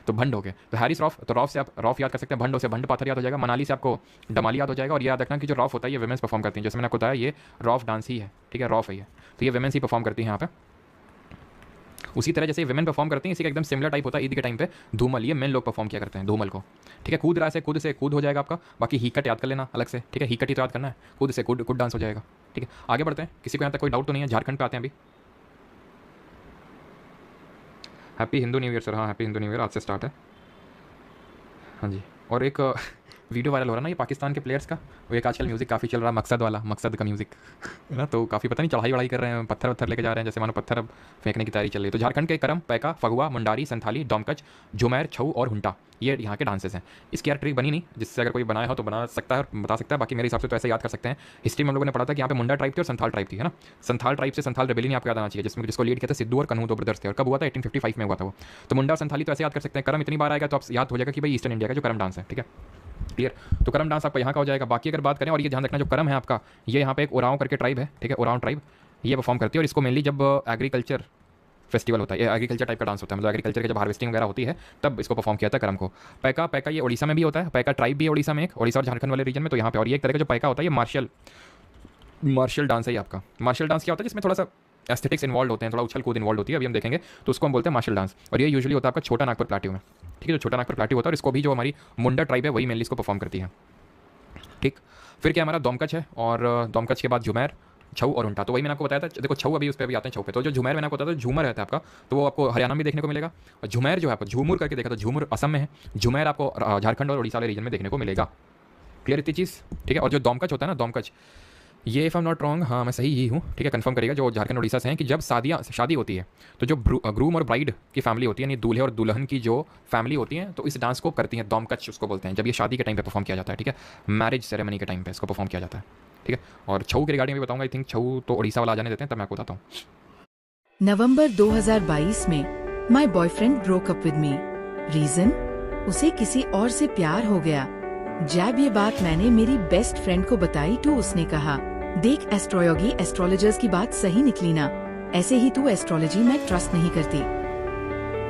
तो भंड हो गए। तो हैरिस रौफ, तो रौफ से आप रौफ याद कर सकते हैं, भंडो से भंड पाथर याद हो जाएगा, मनाली से आपको डमाली याद हो जाएगा। और याद रखना कि जो रौफ होता है ये वेमेंस परफॉर्म करती हैं, जैसे मैंने आपको बताया ये रौफ डांस ही है, ठीक है, रौफ है ये, तो ये वेमेंस ही परफॉर्म करती हैं यहाँ पे। उसी तरह जैसे वेमेन परफॉर्म करती हैं, इसी का एकदम सिमिलर टाइप होता है ईद के टाइम पे धूमल, ये मेन लोग परफॉर्म किया करते हैं धूमल को, ठीक है। कूद रहा है, से कूद हो जाएगा आपका। बाकी हीकट याद कर लेना अलग से, ठीक है, हीकट ही तो याद करना है, कूद से कूद डांस हो जाएगा, ठीक है। आगे बढ़ते हैं, किसी को यहाँ तक कोई डाउट तो नहीं है, झारखंड पे आते हैं अभी। Happy Hindu new year sir, हाँ हैप्पी हिंदू न्यू ईयर, आज से स्टार्ट है, हाँ जी। और एक वीडियो वायरल हो रहा है ना ये पाकिस्तान के प्लेयर्स का, वो एक आजकल म्यूज़िक काफ़ी चल रहा है, मकसद वाला, मकसद का म्यूज़िक है ना, तो काफ़ी पता नहीं चढ़ाई वढ़ाई कर रहे हैं, पत्थर वत्थर लेके जा रहे हैं, जैसे मानो पत्थर अब फेंकने की तैयारी चल रही है। तो झारखंड के करम, पैका, फगुआ, मुंडारी, संथाली, डोमकच, झुमैर, छऊ और हुंटा, ये यहाँ के डांसेस हैं। इसकी यार ट्रिक बनी नहीं, जिससे अगर कोई बनाया हो तो बना सकता है और बता सकता है, बाकी मेरे हिसाब से तो ऐसे याद कर सकते हैं। हिस्ट्री में हम लोगों ने पढ़ा था कि यहाँ पे मुंडा ट्राइब थी और संथाल ट्राइब थी, है ना। संथाल ट्राइब से संथाल रेबेलियन आपको याद आना चाहिए, जिसमें जिसको लीड किया था सिद्धू और कन्हू, दो ब्रदर्स थे, और कब हुआ था 1855 में हुआ था वो। तो मुंडा और संथाली तो ऐसे याद कर सकते हैं, करम इतनी बार आएगा तो आप याद हो जाएगा कि भाई ईस्टर्न इंडिया का जो करम डांस है, ठीक है, क्लियर। तो करम डांस आपका यहाँ का हो जाएगा। बाकी अगर बात करें, और ये ध्यान रखना जो करम है आपका, ये यहाँ पे एक ओराव करके ट्राइब है, ठीक है, ओराव ट्राइब ये परफॉर्म करती है, और इसको मेनली जब एग्रीकल्चर फेस्टिवल होता है, एग्रीकल्चर टाइप का डांस होता है, मतलब एग्रीकल्चर की जब हार्वेस्टिंग वगैरह होती है तब इसको परफॉर्म किया था करम को। पैका, पैका ये ओडिशा में भी होता है, पैका ट्राइब भी है ओडिशा में, एक ओडिशा और झारखंड वाले रीजन में, तो यहाँ पे। और ये एक तरह का जो पैका होता है ये मार्शल डांस है ये आपका। मार्शल डांस क्या होता है, जिसमें थोड़ा सा एस्थेटिक्स इन्वॉल्व होते हैं, थोड़ा उछल कूद इन्वॉल्व होती है, अभी हम देखेंगे, तो उसको हम बोलते हैं मार्शल डांस। और ये यूजुअली होता है आपका छोटा नागपुर प्लाट्यू में, ठीक है, जो छोटा नागपुर प्लाट्यू होता है, और इसको भी जो हमारी मुंडा ट्राइब है वही मेनली इसको परफॉर्म करती है, ठीक। फिर क्या हमारा दोमकच है, और दोमकच के बाद झुमैर, छऊ और उल्टा। तो वही मैंने आपको बताया था, देखो छऊ अभी उस पर भी आते हैं, छऊ पे। तो जो झुमैर मैंने आपको बताया था, झूमर रहता है आपका, तो वो आपको हरियाणा में देखने को मिलेगा। और झुमैर जो है आपको झूमुर करके देखा, तो झूमुर असम में है, झुमैर आपको झारखंड और उड़ीसा वाले रीजन में देखने को मिलेगा। क्लियर इतनी चीज़, ठीक है। और जो दोमकच होता है ना, दोमकच, ये if I am not wrong, हाँ मैं सही ही हूँ, ठीक है, कंफर्म करिएगा, जो झारखंड उड़ीसा से हैं, कि जब शादी होती है तो जो ग्रूम और ब्राइड की फैमिली होती है, यानी दूल्हे और दुल्हन की जो फैमिली होती है, तो इस डांस को करती है, दोमकच उसको बोलते हैं, जब ये शादी के टाइम पे परफॉर्म किया जाता है, ठीक है, मैरिज सेरेमनी के टाइम पे इसको परफॉर्म किया जाता है, ठीक है। और छऊ के रिगार्डिंग भी बताऊंगा, आई थिंक छऊ तो उड़ीसा वाला आ जाने देते हैं, तब मैं आपको बताता हूँ। नवंबर 2022 में my boyfriend broke up with me. Reason, उसे किसी और से प्यार हो गया। जब ये बात मैंने मेरी बेस्ट फ्रेंड को बताई तो उसने कहा, देख एस्ट्रोलॉजी एस्ट्रोलॉजर्स की बात सही निकली ना, ऐसे ही तू एस्ट्रोलॉजी में ट्रस्ट नहीं करती।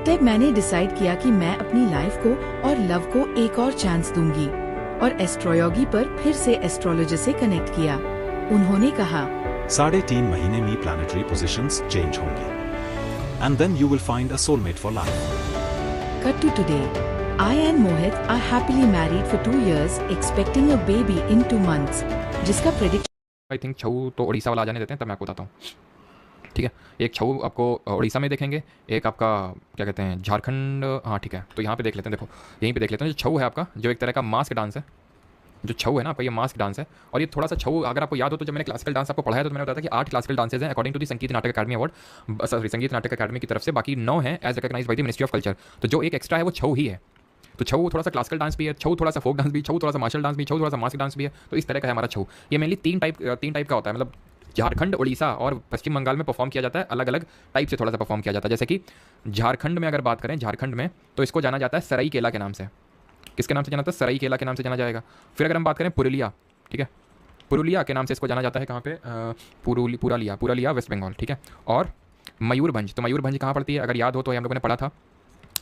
तब मैंने डिसाइड किया कि मैं अपनी लाइफ को और लव को एक और चांस दूंगी, और एस्ट्रोलॉजी पर फिर से एस्ट्रोलॉजर से कनेक्ट किया। उन्होंने कहा 3.5 महीने में प्लानिटरी पोजीशंस चेंज होंगी and then you will find a soulmate for life. Cut to today. I and Mohit are happily married for 2 years, expecting a baby in 2 months. जिसका prediction आई थिंक छऊ तो उड़ीसा वाला आ जाने देते हैं, तब मैं आपको बताता हूँ, ठीक है। एक छऊ आपको उड़ीसा में देखेंगे, एक आपका क्या कहते हैं झारखंड, हाँ ठीक है। तो यहाँ पे देख लेते हैं, देखो यहीं पे देख लेते हैं, जो छऊ है आपका, जो एक तरह का मास्क डांस है, जो छऊ है ना आपका, ये मास्क डांस है। और ये थोड़ा सा छऊ, अगर आपको याद हो तो जब मैंने क्लासिकल डांस आपको पढ़ाया तो मैंने बताया था कि 8 क्लासिकल डांसेज हैं अकॉर्डिंग टू दी संगीत नाटक अकादमी अवार्ड, सॉरी संगीत नाटक अकादमी की तरफ से, बाकी 9 है as recognised by the ministry of culture. तो जो एक एक्स्ट्रा है वो छऊ ही है। तो छऊ थोड़ा सा क्लासिकल डांस भी है, छऊ थोड़ा सा फोक डांस भी, छऊ थोड़ा सा मार्शल डांस भी, छऊ थोड़ा सा मास्क डांस भी है। तो इस तरह का है हमारा छऊ। ये मेनली तीन टाइप का होता है, मतलब झारखंड, उड़ीसा और पश्चिम बंगाल में परफॉर्म किया जाता है, अलग अलग टाइप से थोड़ा सा परफॉर्म किया जाता है। जैसे कि झारखंड में अगर बात करें, झारखंड में तो इसको जाना जाता है सराईकेला के नाम से। किसके नाम से जाना जाता है? सराईकेला के नाम से जाना जाएगा। फिर अगर हम बात करें पुरुलिया, ठीक है, पुरुलिया के नाम से इसको जाना जाता है। कहाँ पे? पुरुलिया वेस्ट बंगाल, ठीक है। और मयूरभंज, तो मयूरभंज कहाँ पड़ती है? अगर याद हो तो हम लोगों ने पढ़ा था,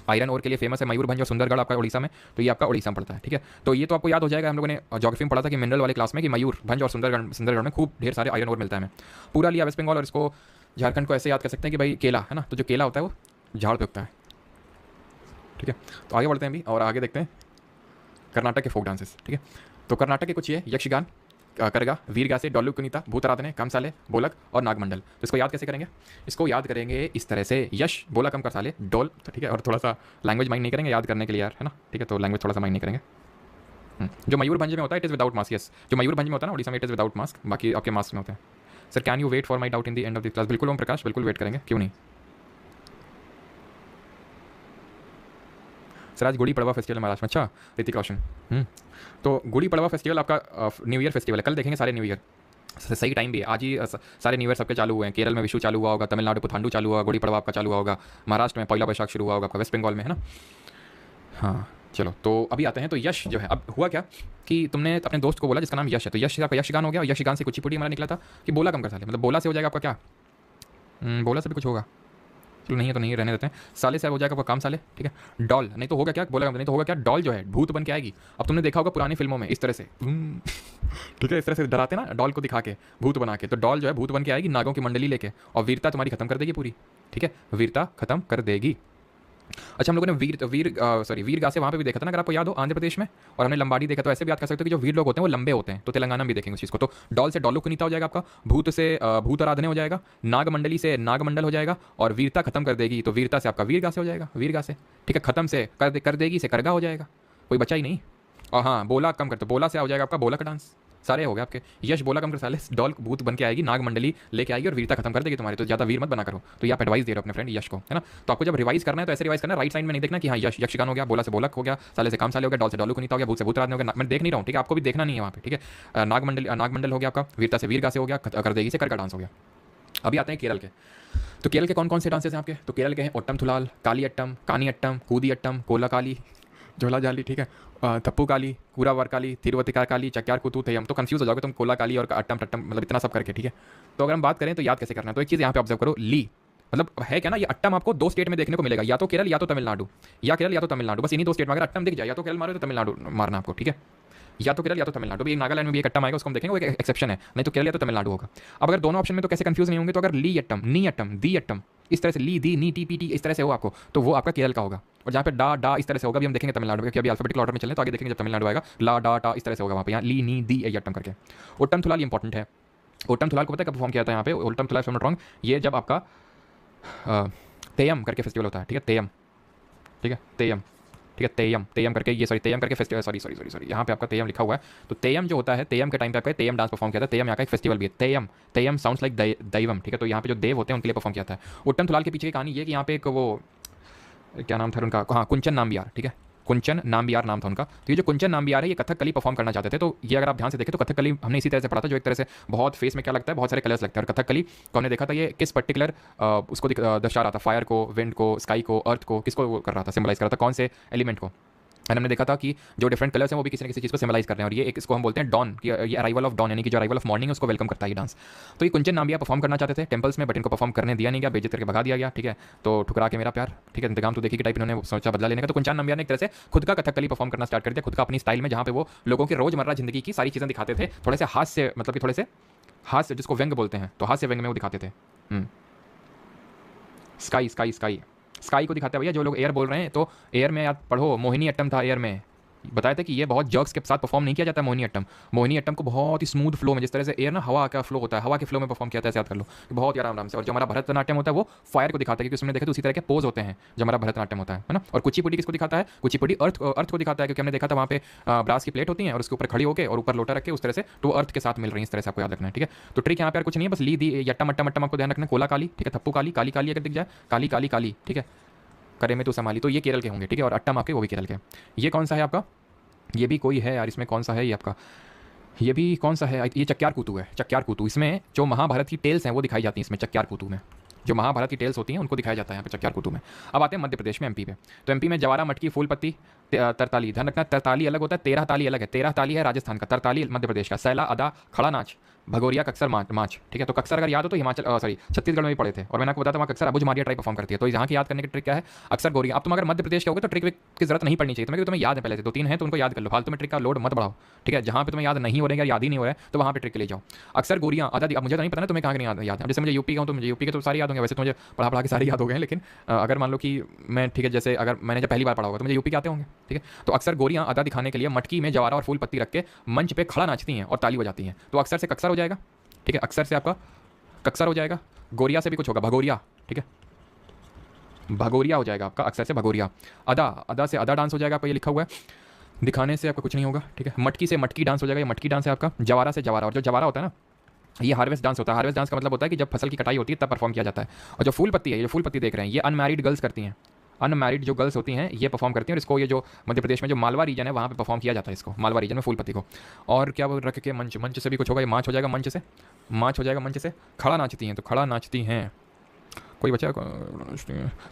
आयरन ओर के लिए फेमस है मयूरभंज और सुंदरगढ़ आपका उड़ीसा में, तो ये आपका उड़ीसा में पड़ता है, ठीक है। तो ये तो आपको याद हो जाएगा, हम लोगों ने ज्योग्राफी में पढ़ा था कि मिनरल वाले क्लास में कि मयूरभंज और सुंदरगढ़ में खूब ढेर सारे आयरन ओर मिलता है हमें। पुरुलिया वेस्ट बंगाल, और इसको झारखंड को ऐसे याद कर सकते हैं कि भाई केला है ना, तो जो केला होता है वो झाड़ पे उगता है, ठीक है। तो आगे बढ़ते हैं अभी और आगे देखते हैं कर्नाटक के फोक डांसेस, ठीक है। तो कर्नाटक के कुछ ये यक्षगान, करगा, वीरगासे, डोल्लू कुनीता, भूतराधने, कामसाले, बोलक और नागमंडल। तो इसको याद कैसे करेंगे? इसको याद करेंगे इस तरह से, यश, बोला, कम करसाले, डोल, तो ठीक है। और थोड़ा सा लैंग्वेज माइंड नहीं करेंगे याद करने के लिए यार, है ना, ठीक है। तो लैंग्वेज थोड़ा सा माइंड नहीं करेंगे। जो मयूरभंज में होता है it is without mask, yes, जो मयूरभंज में होता है ना उड़ीसा में इट इज़ विदाउट मास्क, बाकी आपके मास्क में होते हैं। Sir can you wait for my doubt in the end of the class? बिल्कुल ओम प्रकाश, बिल्कुल वेट करेंगे, क्यों नहीं। सर आज गुड़ी पड़वा फेस्टिवल महाराष्ट्र में, अच्छा ऋतिक रोशन। तो गुड़ी पड़वा फेस्टिवल आपका न्यू ईयर फेस्टिवल है, कल देखेंगे सारे न्यू ईयर, सही टाइम भी है, आज ही सारे न्यू ईयर सबके चालू हुए हैं। केरल में विशु चालू हुआ होगा, तमिलनाडु पुथांडु चालू हुआ, गुड़ी पड़वा आपका चालू हुआ होगा, महाराष्ट्र में पहला बैसाख शुरू हुआ होगा आपका, वेस्ट बंगाल में, है ना। हाँ चलो, तो अभी आते हैं। तो यश जो है, अब हुआ क्या कि तुमने अपने दोस्त को बोला जिसका नाम यश है, तो यश आपका यशगान हो गया, और यशगान से कुचिपुड़ी हमारा निकला था कि बोला कम कर साले, मतलब बोला से हो जाएगा आपका क्या, बोला से भी कुछ होगा, चलो नहीं है तो नहीं रहने देते हैं। साले से हो जाएगा आपका काम साले, ठीक है। डॉल नहीं तो होगा क्या, बोला नहीं तो होगा क्या, डॉल जो है भूत बन के आएगी। अब तुमने देखा होगा पुरानी फिल्मों में इस तरह से, ठीक है, इस तरह से डराते ना डॉल को दिखा के, भूत बना के। तो डॉल जो है भूत बन के आएगी नागों की मंडली लेके, और वीरता तुम्हारी खत्म कर देगी पूरी, ठीक है, वीरता खत्म कर देगी। अच्छा, हम लोगों ने वीरगासे वहाँ पे भी देखा था ना, अगर आपको याद हो, आंध्र प्रदेश में। और हमने लंबाड़ी देखा, तो ऐसे भी याद कर सकते हो कि जो वीर लोग होते हैं वो लंबे होते हैं। तो तेलंगाना में भी देखेंगे उस चीज़ को। तो डॉल से डॉलू कुनीता हो जाएगा आपका, भूत से भूत आराधने हो जाएगा, नागमंडली से नागमंडल हो जाएगा, और वीरता खत्म कर देगी, तो वीरता से आपका वीरगासे हो जाएगा, वीरगासे, ठीक है। खत्म से कर देगी से करगा हो जाएगा, कोई बचा ही नहीं। और हाँ, बोला कम कर, तो बोला से हो जाएगा आपका बोला का डांस। सारे हो गए आपके, यश बोला कम कर साले, डॉल भूत बन के आएगी, नागमंडली लेके आएगी और वीरता खत्म कर देगी तुम्हारी। तो ज़्यादा वीर मत बना करो। तो ये आप एडवाइस दे रहे हो अपने फ्रेंड यश को, है ना। तो आपको जब रिवाइज करना है तो ऐसे रिवाइज करना है, राइट साइड में नहीं देखना कि हाँ यश यक्षगान हो गया, बोला से बोलक हो गया, साले से काम साले हो गया, डॉल से डॉलू कुनीता हो गया, भूत से भूतराधने हो गया, मैं देख नहीं रहा हूँ, ठीक है। आपको भी देखना नहीं है वहाँ पे, ठीक है। नागमंडल हो गया आपका, वीरता से वीरगासे हो गया, कर देगी से कर का डांस हो गया। अभी आते हैं केरल के। तो केरल के कौन कौन से डांसेस हैं आपके? तो केरल के हैं ओट्टम थुलाल, काली अट्टम, कानी अट्टम, कूदी अट्टम, कोला काली, झोला जाली, ठीक है, थप्पू काली, कूरावर काली, तिरुवतिका काली, चक्यार कुतू थे। हम तो कंफ्यूज हो जाओगे तुम, कोला काली और अट्टम टट्टम, मतलब इतना सब करके, ठीक है। तो अगर हम बात करें तो याद कैसे करना है, तो एक चीज़ यहाँ पे ऑब्जर्व करो, ली मतलब है क्या ना, ये अट्टम आपको 2 स्टेट में देखने को मिलेगा, या तो केरल या तो तमिलनाडु, या केरल या तो तमिलनाडु, बस इन्हीं 2 स्टेट में। अगर अट्टम दिख जाए या तो केरल मारो तो तमिलनाडु मारना आपको, ठीक है। या तो केरल या तो तमिलनाडु। भी नागालैंड में भी एक अट्टम आएगा, उसको हम देखेंगे, वो एक एक्सेप्शन है, नहीं तो केरल या तो तमिलनाडु होगा। अब अगर दोनों ऑप्शन में तो कैसे कंफ्यूज नहीं होंगे, तो अगर ली अट्टम, नी अट्टम, दी अट्टम इस तरह से ली दी नी टी पी टी इस तरह से हो आपको, तो वो आपका केरल का होगा। और जहाँ पे डा डा इस तरह से होगा, भी हम देखेंगे तमिलनाडु में, क्योंकि अभी अल्फाबेटिकल ऑर्डर में चलें तो आगे देखेंगे जब तमिलनाडु आएगा, ला डा टा इस तरह से होगा वहाँ पे, यहाँ ली नी दी ए अट्टम करके। ओट्टम थुलाल इंपॉर्टेंट है। ओट्टम थुलाल को पता है कब परफॉर्म किया था यहाँ पे? Ottam Thullal if I am not wrong, ये जब आपका तेयम करके फेस्टिवल होता है, ठीक है, तेयम, ठीक है, तेयम, ठीक है, तेयम तेयम करके, ये सॉरी तेयम करके फेस्टिवल, सॉरी यहाँ पे आपका तेयम लिखा हुआ है। तो तेयम जो होता है, तेयम के टाइम पे आपका तेयम डांस परफॉर्म किया था। तेयम यहाँ का एक फेस्टिवल भी है, तेयम, तेयम साउंड्स लाइक दैवम, ठीक है। तो यहाँ पे जो देव होते हैं उनके लिए परफॉर्म किया था। ओट्टम थुलाल के पीछे की कहानी ये कि यहाँ पे एक वो क्या नाम था उनका, हाँ, कुंचन नाम्बियार, ठीक है, कुंचन नाम्बियार नाम था उनका। तो ये जो कुंचन नाम्बियार है, ये कथकली परफॉर्म करना चाहते थे। तो ये अगर आप ध्यान से देखें तो कथकली हमने इसी तरह से पढ़ा था, जो एक तरह से बहुत फेस में क्या लगता है, बहुत सारे कलर्स लगते हैं। और कथकली को हमने देखा था, ये किस पर्टिकुलर उसको दर्शा रहा था, फायर को, विंड को, स्काई को, अर्थ को, किसको वो कर रहा था, सिंबलाइज कर रहा था, कौन से एलिमेंट को। और हमने देखा था कि जो डिफरेंट कलर्स हैं वो भी किसी न किसी चीज़ को सिम्बलाइज कर रहे हैं। और ये एक इसको हम बोलते हैं डॉन, कि ये अराइवल ऑफ डॉन, यानी कि जो अराइवल ऑफ मॉर्निंग है उसको वेलकम करता है ये डांस। तो ये कुंचन नाम्बियार परफॉर्म करना चाहते थे टेंपल्स में, बट इनको परफॉर्म करने दिया नहीं गया, बेइज्जत करके भगा दिया गया, ठीक है। तो ठुकरा के मेरा प्यार, ठीक है, इंतजाम तो देखिए कि टाइप इन्होंने सोचा बदला लेने का। तो कुंचन नाम्बियार ने एक तरह से खुद का कथकली परफॉर्म करना स्टार्ट कर दिया, खुद का अपनी स्टाइल में, जहाँ पे वो लोगों की रोजमर्रा जिंदगी की सारी चीज़ें दिखाते थे, थोड़े से हास्य, मतलब कि थोड़े से हास्य, जिसको व्यंग बोलते हैं, तो हास्य व्यंग में वो दिखाते थे। स्काई स्काई स्काई स्काई को दिखाते हैं भैया। जो लोग एयर बोल रहे हैं, तो एयर में याद पढ़ो, मोहिनी अट्टम था एयर में, बताया था कि ये बहुत जर्क्स के साथ परफॉर्म नहीं किया जाता मोहिनी अट्टम। मोहिनी अट्टम को बहुत ही स्मूथ फ्लो में, जिस तरह से एयर ना हवा का फ्लो होता है, हवा के फ्लो में परफॉर्म किया था, ऐसे याद कर लो, बहुत ही आराम से। और जो हमारा भरतनाट्यम होता है वो फायर को दिखाता है, क्योंकि उसमें देखा तो उसी तरह के पोज होते हैं जो हमारा भरतनाट्यम होता है ना। और कुचिपुड़ी किसको दिखाता है? कुचिपुड़ी अर्थ को दिखाता है, क्योंकि हमने देखा था वहाँ पे ब्रास की प्लेट होती है और उसके ऊपर खड़ी होकर और ऊपर लोटा रख के उस तरह से, तो अर्थ के साथ मिल रही है, इस तरह से आपको याद रखना है, ठीक है। तो ट्रिक यहाँ पे कुछ नहीं है, बस ली दी यट्टम अट्टम अट्टम आपको ध्यान रखना है, कोला काली, ठीक है, थप्पू काली, काली काली अगर दिख जाए, काली काली काली, ठीक है, करे में तो संभाली, तो ये केरल के होंगे, ठीक है। और अट्टम आपके वो भी केरल के। ये कौन सा है आपका? ये भी कोई है यार, इसमें कौन सा है ये आपका? ये भी कौन सा है? ये चक्यार कूतू है, चक्यार कूतू। इसमें जो महाभारत की टेल्स हैं वो दिखाई जाती हैं इसमें, चक्यार कूतू में जो महाभारत की टेल्स होती हैं उनको दिखाया जाता है यहाँ पे चक्यार कूतू में। अब आते हैं मध्य प्रदेश में, एमपी पे। तो एमपी में जवारा, मटकी, फूल पत्ती, तरताली। ध्यान रखना, तरताली अलग होता है, 13 ताली अलग है। 13 ताली है राजस्थान का, तरताली मध्य प्रदेश का। सैला, अदा, खड़ा नाच, भगोरिया, कक्सर, माच, ठीक है। तो कक्सर अगर याद हो तो हिमाचल, सॉरी, छत्तीसगढ़ में भी पड़े थे। और मैंने आपको बताया था वहाँ कक्सर अबुझ मारिया ट्राई परफॉर्म करती है। तो यहाँ की याद करने की ट्रिक क्या है? अक्सर गोरिया। अब तुम अगर मध्य प्रदेश के होगे तो ट्रिक की जरूरत नहीं पड़नी चाहिए तुम्हें, क्योंकि तुम्हें याद है पहले से, 2-3 है तो उनको याद कर लो, फालतू में ट्रिक का लोड मत बढ़ाओ, ठीक है। जहाँ पे तुम्हें याद नहीं हो रहा है, याद ही नहीं हो रहा है, तो वहाँ पे ट्रिक ले जाओ। अक्सर गोरिया, अदा, अब मुझे तो नहीं पता ना तुम्हें कहाँ के नहीं याद है। जैसे मुझे यूपी का हूँ तो मुझे यूपी के तो सारे याद होंगे, वैसे तो मुझे पढ़ा के सारे याद हो गए हैं, लेकिन अगर मान लो कि मैं, ठीक है, जैसे अगर मैंने जब पहली बार पढ़ा होगा तो मुझे यूपी के आते होंगे, ठीक है। तो अक्सर गोरियाँ अदा दिखाने के लिए मटकी में जवारा और फूल पत्ती रख के मंच पे खड़ा नाचती हैं और ताली बजाती हैं। तो अक्सर से कक्सर हो जाएगा, ठीक है, अक्सर से आपका कक्सर हो जाएगा। गोरिया से भी कुछ होगा, भगोरिया, ठीक है, भगोरिया हो जाएगा आपका, अक्सर से भगोरिया। अदा, अदा से अदा डांस हो जाएगा आपका, ये लिखा हुआ है, दिखाने से आपका कुछ नहीं होगा, ठीक है। मटकी से मटकी डांस हो जाएगा, ये मटकी डांस है आपका। जवारा से जवारा, और जो जवारा होता है ना, ये हार्वेस्ट डांस होता है। हार्वेस्ट डांस का मतलब होता है कि जब फसल की कटाई होती है तब परफॉर्म किया जाता है। और जो फूल पत्ती है, ये फूल पत्ती देख रहे हैं, ये अनमैरिड गर्ल्स करती हैं, अनमैरिड जो गर्ल्स होती हैं ये परफॉर्म करती हैं। और इसको, ये जो मध्य प्रदेश में जो मालवा रीजन है वहाँ पे परफॉर्म किया जाता है इसको, मालवा रीजन में फूल पत्ती को। और क्या वो रख के मंच से भी कुछ होगा, ये माच हो जाएगा, मंच से माच हो जाएगा, मंच से खड़ा नाचती हैं, तो खड़ा नाचती हैं। कोई बचा?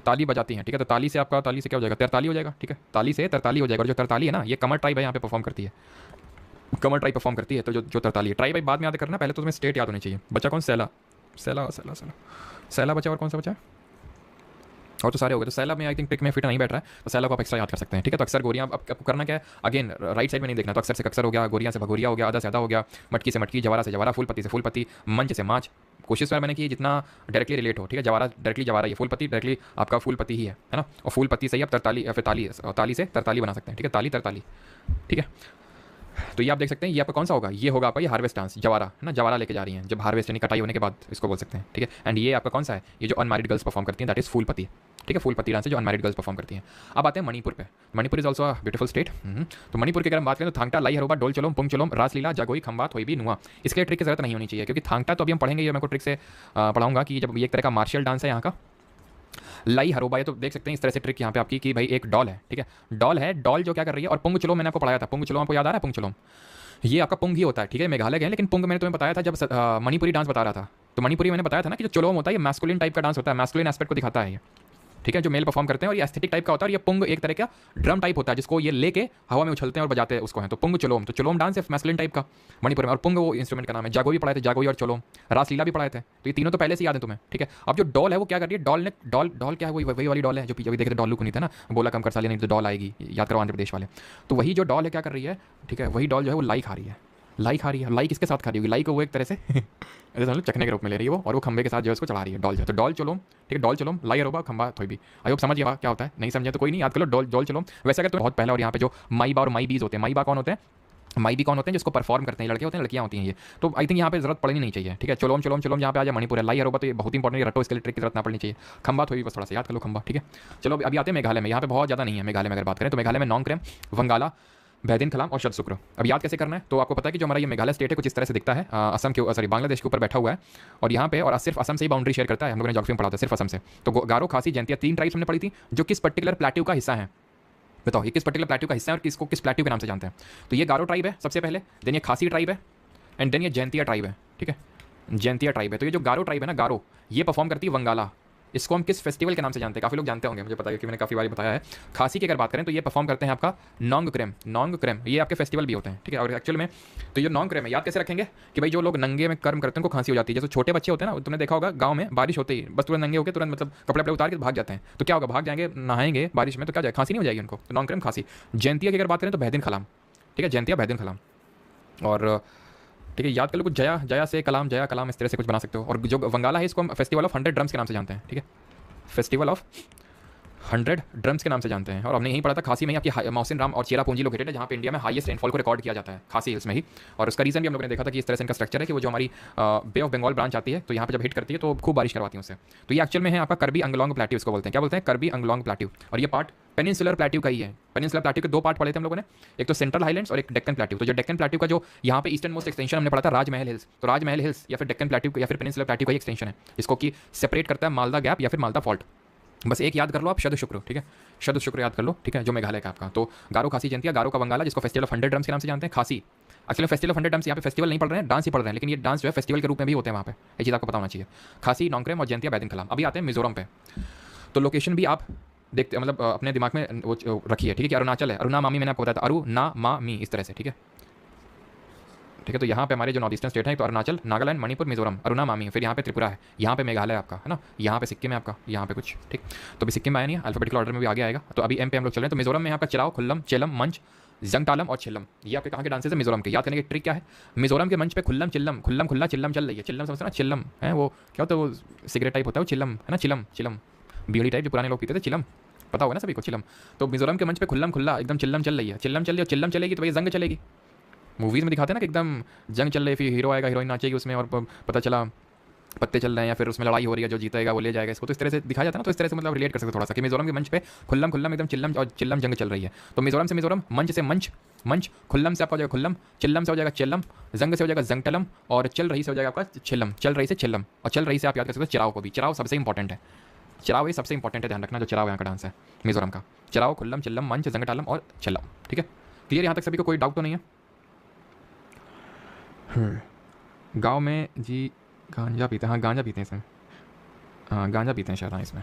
ताली बजाती हैं, ठीक है। तो ताली से आपका, ताली से क्या हो जाएगा? तरताली हो जाएगा, ठीक है, ताली से तरताली हो जाएगा। और जो तरताली है ना, ये कमर ट्राइब है, यहाँ पे परफॉर्म करती है, कमर ट्राइब परफॉर्म करती है। तो जो तरताली है, ट्राइब बाद में याद करना, पहले तो तुम्हें स्टेट याद होनी चाहिए। बचा कौन? सैला, सैला सैला सैला सैला बचा। और कौन सा बचा? और तो सारे हो गए। तो सैला में आई थिंक ट्रिक में फिट नहीं बैठ रहा है, तो सैला को आप एक्स्ट्रा याद कर सकते हैं, ठीक है। तो अक्सर गोरियाँ आपको करना क्या है, अगेन राइट साइड में नहीं देखना। तो अक्सर से कक्सर हो गया, गोरियाँ से भगोरिया हो गया, अदा से अदा हो गया, मटकी से मटकी, जवारा से जवारा, फूल पत्ती से फूल पत्ती, मंच से माच। कोशिश मैंने की जितना डायरेक्टली रिलेट हो, ठीक है। जवारा डायरेक्टली जवारा, ये फूल पत्ती डायरेक्टली आपका फूल पत्ती ही है ना। और फूल पत्ती से ही आप तरताली या फिर ताली से तरताली बना सकते हैं, ठीक है, ताली तरताली, ठीक है। तो ये आप देख सकते हैं, ये आपका कौन सा होगा? ये होगा आपका ये हार्वेस्ट डांस, जवारा है ना, जवारा लेके जा रही हैं जब हार्वेस्ट यानी कटाई होने के बाद, इसको बोल सकते हैं, ठीक है। एंड ये आपका कौन सा है? ये जो अनमैरिड गर्ल्स परफॉर्म करती हैं, दैट इज फूल पत्ती, ठीक है। फूल पत्ती डांस है जो अनमैरिड गर्ल्स परफॉर्म करती हैं। अब आते हैं मणिपुर पे। Manipur is also a beautiful state. तो मणिपुर की अगर हम बात करें तो थांगटा, लाई हरोबा, डोल चलोम, पुंग चलोम, रासलीला, जगोई, खंबात, होई भी, नुआ। इसके लिए ट्रिक की जरूरत नहीं होनी चाहिए, क्योंकि थांगटा तो अभी हम पढ़ेंगे, ये मैं को ट्रिक से पढ़ाऊंगा कि जब ये एक तरह का मार्शल डांस है यहाँ का। लाई हरोबा, ये तो देख सकते हैं इस तरह से ट्रिक यहाँ पे आपकी कि भाई एक डॉल है, ठीक है, डॉल है, डॉल जो क्या कर रही है। और पुंग चलोम मैंने आपको पढ़ाया था, पुंग चलोम आपको याद आ रहा है? पुंग चलोम ये आपका पुंग ही होता है, ठीक है, मेघालय गए, लेकिन पुंग मैंने तुम्हें बताया था जब मणिपुरी डांस बता रहा था। तो मणिपुरी मैंने बताया था ना कि जो चलोम होता है ये मैस्कुलिन टाइप का डांस होता है, मैस्कुलिन एस्पेक्ट को दिखाता है ये, ठीक है, जो मेल परफॉर्म करते हैं। और ये एस्थेटिक टाइप का होता है, और ये पुंग एक तरह का ड्रम टाइप होता है जिसको ये लेके हवा में उछलते हैं और बजाते हैं उसको हैं। तो पुंग चलोम, तो चलोम डांस है मैस्कुलिन टाइप का मणिपुर में, और पुंग वो इंस्ट्रूमेंट का नाम है। जागोई पढ़ाए थे, जागोई और चलोम, रासलीला भी पढ़ाए थे। तो ये तीनों तो पहले से याद है तुम्हें, ठीक है। अब जो डॉल है वो क्या कर रही है, डॉल ने डॉल क्या है, वही वाली डॉल है जो पीछे भी देखे थे, डॉल कुनी थे ना, बोला कम कर साले नहीं तो डॉल आएगी, याद करो आंध्र प्रदेश वाले। तो वही जो डॉल है क्या कर रही है, ठीक है, वही डॉल जो है वो लाई खा रही है। लाई खा रही है, लाई किसके साथ खा रही होगी, लाई को वो एक तरह से ऐसे समझ लो चखने के रूप में ले रही है वो, और वो खंबे के साथ जो है उसको चढ़ा रही है, डॉल जो है। तो डॉल चलो, ठीक है, डॉल चलो, लाई अरोबा खंबा थोई भी। आई होप समझ गया क्या होता है, नहीं समझे तो कोई नहीं, याद कर लो, डॉल चलो। वैसे अगर तो बहुत पहले, और यहाँ पे जो माई बा और माई बीज होते हैं, माई बा कौन होते हैं, माई भी कौन होते हैं, जिसको परफॉर्म करते हैं, लड़के होते हैं, लड़कियां होती हैं ये। तो आई थिंक यहाँ पे जरूरत पड़नी नहीं चाहिए, ठीक है। चलोम चलोम चलोम यहाँ पे आ जाए मणिपुर है, लाई अरोबा तो ये बहुत इंपॉर्टेंट है, रटो इसके लिए ट्रिक की जरूरत ना पड़नी चाहिए। खंबा थोड़ी बस थोड़ा सा याद कर लो, खंबा, ठीक है। चलो अभी आते हैं मेघालय में, यहाँ पे बहुत ज़्यादा नहीं है मेघालय में अगर बात करें तो। मेघालय में नोंगक्रेम, वंगाला, बैदिन खलाम और शत शुक्र। अब याद कैसे करना है, तो आपको पता है कि जो हमारा ये मेघालय स्टेट है कुछ इस तरह से दिखता है, असम के सॉरी बांग्लादेश के ऊपर बैठा हुआ है, और यहाँ पे और सिर्फ असम से ही बाउंड्री शेयर करता है, हम लोगों ने ज्योग्राफी में पढ़ा था, सिर्फ असम से। तो गारो, खासी, जैंतिया 3 ट्राइब्स हमने पढ़ी थी जो किस पर्टिकुलर प्लेट्यू का हिस्सा है। बताओ ये किस पर्टिकुलर प्लेट्यू का हिस्सा है और किसको किस प्लेट्यू के नाम से जानते हैं। तो ये गारो ट्राइब है सबसे पहले, देन ये खासी ट्राइब है, एंड देन ये जैंतिया ट्राइब है, ठीक है, जैंतिया ट्राइब है। तो ये जो गारो ट्राइब है ना, गारो, ये परफॉर्म करती है वंगाला। इसको हम किस फेस्टिवल के नाम से जानते हैं, काफ़ी लोग जानते होंगे, मुझे पता है कि मैंने काफ़ी बार बताया है। खासी की अगर बात करें तो ये परफॉर्म करते हैं आपका नोंगक्रेम, नोंगक्रेम ये आपके फेस्टिवल भी होते हैं, ठीक है। और एक्चुअल में तो ये नोंगक्रेम है, याद कैसे रखेंगे कि भाई जो लोग नंगे में कर्म करते हैं उनको खांसी हो जाती है। जैसे छोटे बच्चे होते हैं ना, तुमने देखा होगा गाँव में बारिश होते ही बस तुरंत नंगे होकर तुरंत मतलब कपड़े वपड़े उतार के भाग जाते हैं। तो क्या होगा, भाग जाएंगे, नहाएंगे बारिश में, तो क्या जाए, खांसी नहीं हो जाएगी उनको। तो नोंगक्रेम खांसी। जैंतिया की अगर बात करें तो बैदिन खलाम, ठीक है, जैंतिया बैदिन खलाम। और ठीक है, याद कर लो कुछ जया, जया से कलाम, जया कलाम, इस तरह से कुछ बना सकते हो। और जो वंगाला है इसको हम फेस्टिवल ऑफ 100 ड्रम्स के नाम से जानते हैं, ठीक है, फेस्टिवल ऑफ 100 ड्रम्स के नाम से जानते हैं। और हमने यहीं पढ़ा था खासी में ही आपकी मौसिन राम और चेरापूंजी लोकेटेड है, जहाँ पे इंडिया में हाईएस्ट रेनफॉल को रिकॉर्ड किया जाता है, खासी हिल्स में ही। और उसका रीजन भी हम लोगों ने देखा था कि इस तरह से इनका स्ट्रक्चर है कि वो जो हमारी बे ऑफ बंगाल ब्रांच आती है तो यहाँ पे जब हिट करती है तो खूब बारिश करवाती है उससे। तो ये एक्चुअल में है आपका करबी अंगलोंग प्लेट्यू, इसको बोलते हैं, क्या बोलते हैं, करबी अंगलोंग प्लेट्यू। और ये पार्ट पेनिनसुलर प्लेट्यू का ही है। पेनिनसुलर प्लेट्यू के 2 पार्ट पढ़े थे हम लोगों ने, एक तो सेंट्रल हाईलैंड्स और एक डेक्कन प्लेट्यू। तो जो डेक्कन प्लेट्यू का जो यहाँ पे ईस्टर्न मोस्ट एक्सटेंशन हमने पढ़ा था राजमहल हिल्स, तो राजमहल हिल्स या फिर डेक्कन प्लेट्यू या फिर पेनिनसुलर प्लेट्यू का ही एक्सटेंशन है, इसको कि सेपरेट करता है मालदा गैप या फिर मालदा फॉल्ट। बस एक याद कर लो आप, शद शुक्र, ठीक है, शद शुक्र याद कर लो, ठीक है, जो मेघालय का आपका। तो गारो, खासी, जैंतिया, गारो का वंगाला जिसको फेस्टिवल ऑफ 100 ड्रम्स के नाम से जानते हैं, खासी। एक्चुअली फेस्टिवल ऑफ 100 ड्रम्स यहाँ पे फेस्टिवल नहीं पढ़ रहे हैं, डांस ही पढ़ रहे हैं, लेकिन ये डांस जो है फेस्टिवल के रूप में भी होते हैं वहाँ पे, ये चीज़ आपको पता होना चाहिए। खासी, नोंगक्रेम और जैंतिया बैदिन खलाम। अभी आते हैं मिजोरम पे। तो लोकेशन भी आप देखते मतलब अपने दिमाग में वो रखिए, ठीक है, कि अरुणाचल है, अरुणा मामी मैंने आपको बताया था, अरु ना मा मी, इस तरह से, ठीक है, ठीक है। तो यहाँ पे हमारे जो नॉर्थ ईस्टर्न स्टेट है तो अरुणाचल, नागालैंड, मणिपुर, मिजोरम, अरुणा मामी, फिर यहाँ पे त्रिपुरा है, यहाँ पे मेघालय आपका है ना, यहाँ पे सिक्किम है आपका, यहाँ पे कुछ, ठीक। तो अभी सिक्किम आया नहीं है, अल्फाबेटिकल ऑर्डर में भी आगे आएगा। तो अभी एम पे हम लोग चल रहे हैं। तो मिजोरम में यहाँ का चिराव, खुल्लम, चेलम, मंच, जंगटालम और चिल्लम, ये आपके कहाँ के डांसेस है मिजोरम के। याद करने की ट्रिक क्या है, मिजोरम के मंच पे खुल्लम चिल्लम, खुल्लम खुल्ला चिल्लम चल रही है। चिल्लम समझते ना, चिल्लम है वो क्या होता है, वो सिगरेट टाइप होता है वो चिल्लम है ना, चिलम, चिलम बीड़ी टाइप जो पुराने लोग पीते थे, चिलम पता होगा ना सभी को, चिलम। तो मिजोरम के मंच पे खुल्लम खुल्ला एकदम चिल्लम चल रही है, चिल्लम चल रही है, और चिल्लम चलेगी तो भाई जंग चलेगी। मूवीज़ में दिखाते हैं ना कि एकदम जंग चल रही है, फिर हीरो आएगा, हीरोइन नाचेगी उसमें, और पता चला पत्ते चल रहे हैं या फिर उसमें लड़ाई हो रही है, जो जीतेगा वो ले जाएगा इसको। तो इस तरह से दिखाया जाता है ना, तो इस तरह से मतलब रिलेट कर सकते थोड़ा सा कि मिजोरम के मंच पे खुल्लम खुल्लम एकदम चिल्लम और चिल्लम जंग चल रही है। तो मिजोरम से मिजोरम, मंच से मंच, मंच, खुल्लम से आपका हो जाएगा खुल्लम, चिल्लम से हो जाएगा चिल्लम, जंग से हो जाएगा जंगटलम, और चल रही से हो जाएगा आपका चिल्लम, चल रही से चिल्लम। और चल रही से आप याद कर सकते हो चिराव को भी, चिराव सबसे इंपॉर्टेंट है, चिराव ये सबसे इंपॉर्टेंट है, ध्यान रखना, जो चिराव यहाँ का डांस है मिजोरम का, चिराव, खुल्लम, चिल्लम, मंच, जंगटालम और चिल्लम, ठीक है। क्लियर यहाँ तक सभी को, कोई डाउट तो नहीं है। गाँव में जी गांजा पीते हैं, हाँ गांजा पीते हैं इसमें, हाँ गांजा पीते हैं शायद, हाँ इसमें।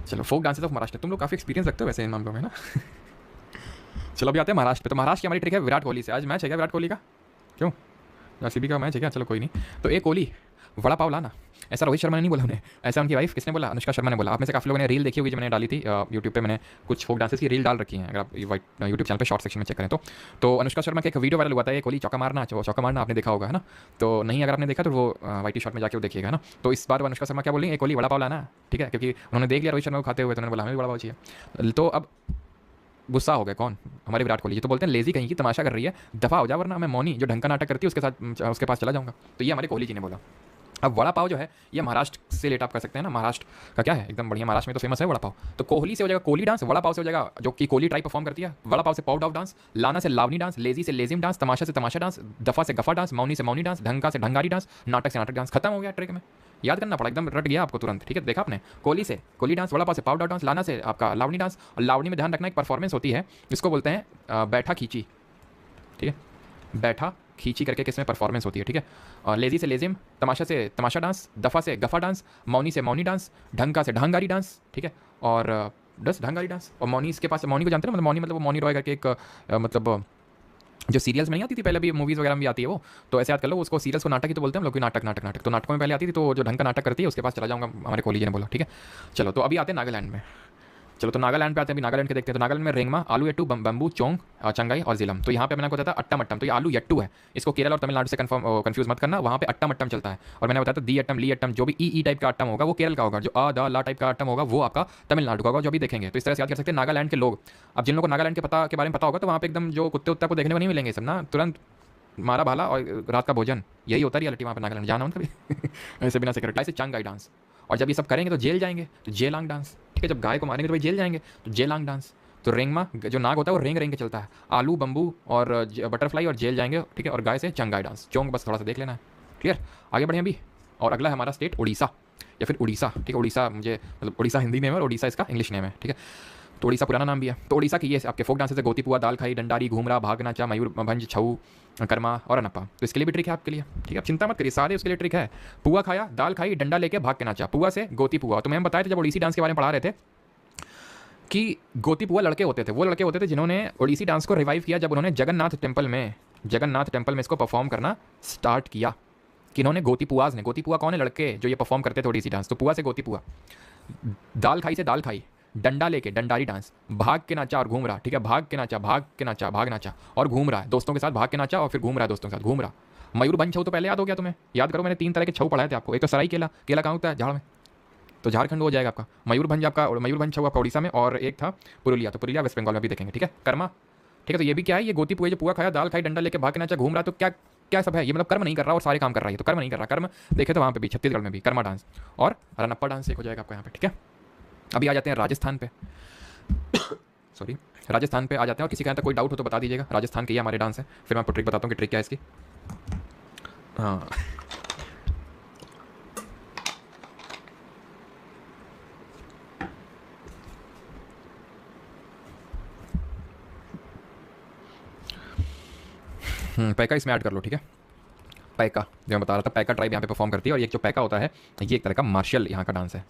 चलो फोक डांसेस ऑफ महाराष्ट्र, तुम लोग काफ़ी एक्सपीरियंस रखते हो वैसे इन मामलों में ना। चलो अभी आते हैं महाराष्ट्र पे। तो महाराष्ट्र की हमारी ट्रिक है विराट कोहली से। आज मैच है क्या विराट कोहली का, क्यों आरसीबी का मैच है क्या, चलो कोई नहीं। तो एक कोहली वड़ा पाव लाना, ऐसा रोहित शर्मा ने नहीं बोला उन्हें, ऐसा उनकी वाइफ किसने बोला, अनुष्का शर्मा ने बोला। आप में से काफ़ी लोगों ने रील देखी होगी जो मैंने डाली थी यूट्यूब पे, मैंने कुछ फोक डांसेस की रील डाल रखी हैं, अगर आप यूट्यूब चैनल पे शॉर्ट सेक्शन में चेक करें तो अनुष्का शर्मा का एक वीडियो वायरल हुआ था, ये कोहली चौका मारना, चौका मारना आपने देखा होगा है ना। तो नहीं अगर आपने देखा तो वो वाइटी शॉट में जाके वो देखिएगा ना। तो इस बार अनुष्का शर्मा क्या बोल रही है, कोहली वड़ा पाव लाना, ठीक है, क्योंकि उन्होंने देख लिया रोहित शर्मा को खाते हुए, तो उन्होंने बोला हमें भी वड़ा पाव चाहिए। तो अब गुस्सा हो गया कौन, हमारे विराट कोहली जी। तो बोलते हैं लेजी कहीं की तमाशा कर रही है, दफा हो जा वरना मैं मौनी जो ढंग का नाटक करती है उसके साथ उसके पास चला जाऊंगा। तो ये हमारे कोहली जी ने बोला। अब वड़ा पाव जो है ये महाराष्ट्र से लेट आप कर सकते हैं ना, महाराष्ट्र का क्या है एकदम बढ़िया, महाराष्ट्र में तो फेमस है वड़ा पाव। तो कोहली से हो जाएगा कोहली डांस, वड़ा पाव से हो जाएगा जो कि कोहली ट्राइब परफॉर्म करती है, वड़ा पाव से पाव डाव डांस, लाना से लावनी डांस, लेजी से लेजिम डांस, तमाशा से तमाशा डांस, दफा से गफा डांस, मौनी से मौनी डांस, ढंगा से ढंगारी डांस, नाटक से नाटक डांस। खत्म हो गया ट्रिक में, याद करना पड़ा, एकदम रट गया आपको तुरंत, ठीक है। देखा आपने, कोहली से कोहली डांस, वड़ा पाव से पाव डाव डांस, लाना से आपका लावनी डांस, और लावनी में ध्यान रखना एक परफॉर्मेंस होती है जिसको बोलते हैं बैठा खींची, ठीक है, बैठा खींची करके किसमें परफॉर्मेंस होती है, ठीक है। और लेजी से लेजिम, तमाशा से तमाशा डांस, दफ़ा से गफ़ा डांस, मौनी से मौनी डांस, ढंका से ढंगारी डांस, ठीक है। और बस ढंगारी डांस। और मौनी इसके पास, मौनी को जानते हैं ना, मतलब मौनी मतलब वो मौनी रॉय करके एक मतलब जो सीरियल्स में नहीं आती थी पहले, भी मूवीज़ वगैरह में भी आती है वो, तो ऐसे याद कर लो उसको, सीरियल्स को नाटक ही तो बोलते हैं हम लोग, नाटक नाटक नाटक, तो नाटकों में पहले आती थी, तो जो ढंग का नाटक करती है उसके पास चला जाऊँगा, हमारे कोहली जी ने बोला, ठीक है। चलो तो अभी आते हैं नागालैंड में। चलो तो नागालैंड पे आते हैं, अभी नागालैंड के देखते हैं। तो नागालैंड में रेंगमा, आलू यट्टू, बम्बू, चोंग, चंगाई और जिलम। तो यहाँ पे मैंने आपको बताया था अट्टम अट्टम, तो ये आलू यट्टू है, इसको केरल और तमिलनाडु से कंफ्यूज मत करना, वहाँ पे अट्टम अट्टम चलता है। और मैंने बताया था दी अट्टम, ली अट्टम, जो भी ई टाइप का अट्टम होगा वो केरल का होगा, जो आ दा ला टाइप का अट्टम होगा वो आपका तमिलनाडु का होगा, जो भी देखेंगे। तो इस तरह से याद कर सकते हैं नागालैंड के लोग। अब जिन लोगों को नागालैंड के बारे में पता होगा, तो वहाँ पे एकदम जो कुत्ते उत्ते को देखने को नहीं मिलेंगे सब ना, तुरंत मारा भाला और रात का भोजन, यही होता है रियलिटी वहाँ पे नागालैंड। जाना उनका भी ऐसे बिना सिक्योरिटी से चंगाई डांस। और जब ये सब करेंगे तो जेल जाएंगे, तो जेलांग डांस, ठीक है। जब गाय को मारेंगे तो भाई जेल जाएंगे, तो जेलांग डांस। तो रेंगमा जो नाग होता है वो रेंग रेंग के चलता है, आलू बम्बू और बटरफ्लाई और जेल जाएंगे, ठीक है। और गाय से चंगाई डांस, चोंग बस थोड़ा सा देख लेना है, क्लियर। आगे बढ़े अभी, और अगला है हमारा स्टेट उड़ीसा या फिर उड़ीसा, ठीक है। उड़ीसा मुझे मतलब उड़ीसा हिंदी नेम है और उड़ीसा इसका इंग्लिश नेम है, ठीक है। तो उड़ीसा पुराना नाम भी है। तो उड़ीसा की ये आपके फोक डांसेस है, गोती पुआ, दाल खाई, डंडारी, घूमरा, भाग नाचा, मयूर भंज, छऊ, कर्मा और अनप्पा। तो इसके लिए भी ट्रिक है आपके लिए, ठीक है। आप चिंता मत करिए, सारे उसके लिए ट्रिक है। पुआ खाया, दाल खाई, डंडा लेके भाग के नाचा, पुआ से गोती पुआ। तो मैं बताया था जब उड़ीसी डांस के बारे में पढ़ा रहे थे कि गोती पुआ लड़के होते थे, वो लड़के होते थे जिन्होंने उड़ीसी डांस को रिवाइव किया जब उन्होंने जगन्नाथ टेम्पल में इसको परफॉर्म करना स्टार्ट किया। कि इन्होंने गोती पुआज ने, गोती पुआ कौन है, लड़के जो ये परफॉर्म करते थे उड़ीसी डांस, तो पुआ से गोती पुआ, दाल खाई से दाल खाई, डंडा लेके डंडारी डांस, भाग के नाचा और घूम रहा, ठीक है। भाग के नाचा, भाग नाचा और घूम रहा है दोस्तों के साथ, भाग के नाचा और फिर घूम रहा है दोस्तों के साथ, घूम रहा। मयूरभंज छऊ तो पहले याद हो गया तुम्हें, याद करो, मैंने 3 तरह के छऊ पढ़ाए थे आपको। एक तो सराई केला, केला कहाँ होता है, झाड़ में, तो झारखंड हो जाएगा आपका। मयूरभंज आपका, मयूरभंज छऊ आपका उड़ीसा में, और एक था पुरुलिया, तो पुरुलिया वेस्ट बंगाल में भी देखेंगे, ठीक है। कर्मा, ठीक है। तो ये भी क्या है, ये गोती पुआ, जो पुआ खाया, दाल खाई, डंडा लेके भाग के नाचा, घूम रहा, तो क्या क्या सब है ये, मतलब कर्म नहीं कर रहा और सारे काम कर रहा है, तो कर्म नहीं कर रहा। कर्म देखे तो वहाँ पे भी, छत्तीसगढ़ में भी कर्मा डांस और रनप्पा डांस एक हो जाएगा आपका यहाँ पे, ठीक है। अभी आ जाते हैं राजस्थान पे सॉरी, राजस्थान पे आ जाते हैं। और किसी का यहाँ तक कोई डाउट हो तो बता दीजिएगा, राजस्थान के ये हमारे डांस है, फिर मैं आपको ट्रिक बताता हूँ कि ट्रिक क्या है इसकी। हाँ पैका इसमें ऐड कर लो, ठीक है। पैका जो मैं बता रहा था, पैका ट्राइब यहाँ पे परफॉर्म करती है। और ये जो पैका होता है ये एक तरह का मार्शल यहाँ का डांस है,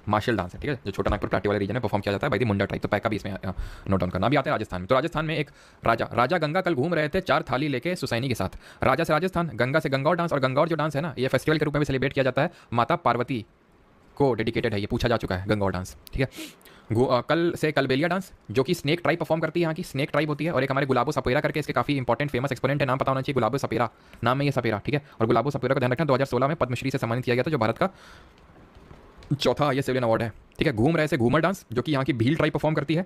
मार्शल डांस है, ठीक है। जो छोटा नागपुर प्लाटी वाले रीजन में परफॉर्म किया जाता है बाई दी मुंडा ट्राइब, तो पैका भी इसमें नोट डाउन करना। अभी आते हैं राजस्थान में। तो राजस्थान में एक राजा गंगा कल घूम रहे थे 4 थाली लेके सुसैनी के साथ। राजा से राजस्थान, गंगा से गंगौर डांस। और गंगौर जो डांस है ना, ये फेस्टिवल के रूप में भी सेलिब्रेट किया जाता है, माता पार्वती को डेडिकेटेड है, ये पूछा जा चुका है गंगौर डांस, ठीक है। कल से कलबेलिया डांस, जो कि स्नेक ट्राइब परफॉर्म करती है, यहाँ की स्नेक ट्राइब होती है। और एक हमारे गुलाबो सपेरा करके इसके काफी इंपॉर्टेंट फेमस एक्सपोनेंट है, नाम पता होना चाहिए, गुलाबो सपेरा नाम में ये सपेरा, ठीक है। और गुलाबो सपेरा का ध्यान रखना, 2016 में पद्मश्री से सम्मानित किया गया था, जो भारत का चौथा ये सिविलियन अवार्ड है, ठीक है। घूम रहे से घूमर डांस, जो कि यहाँ की भील ट्राइब परफॉर्म करती है।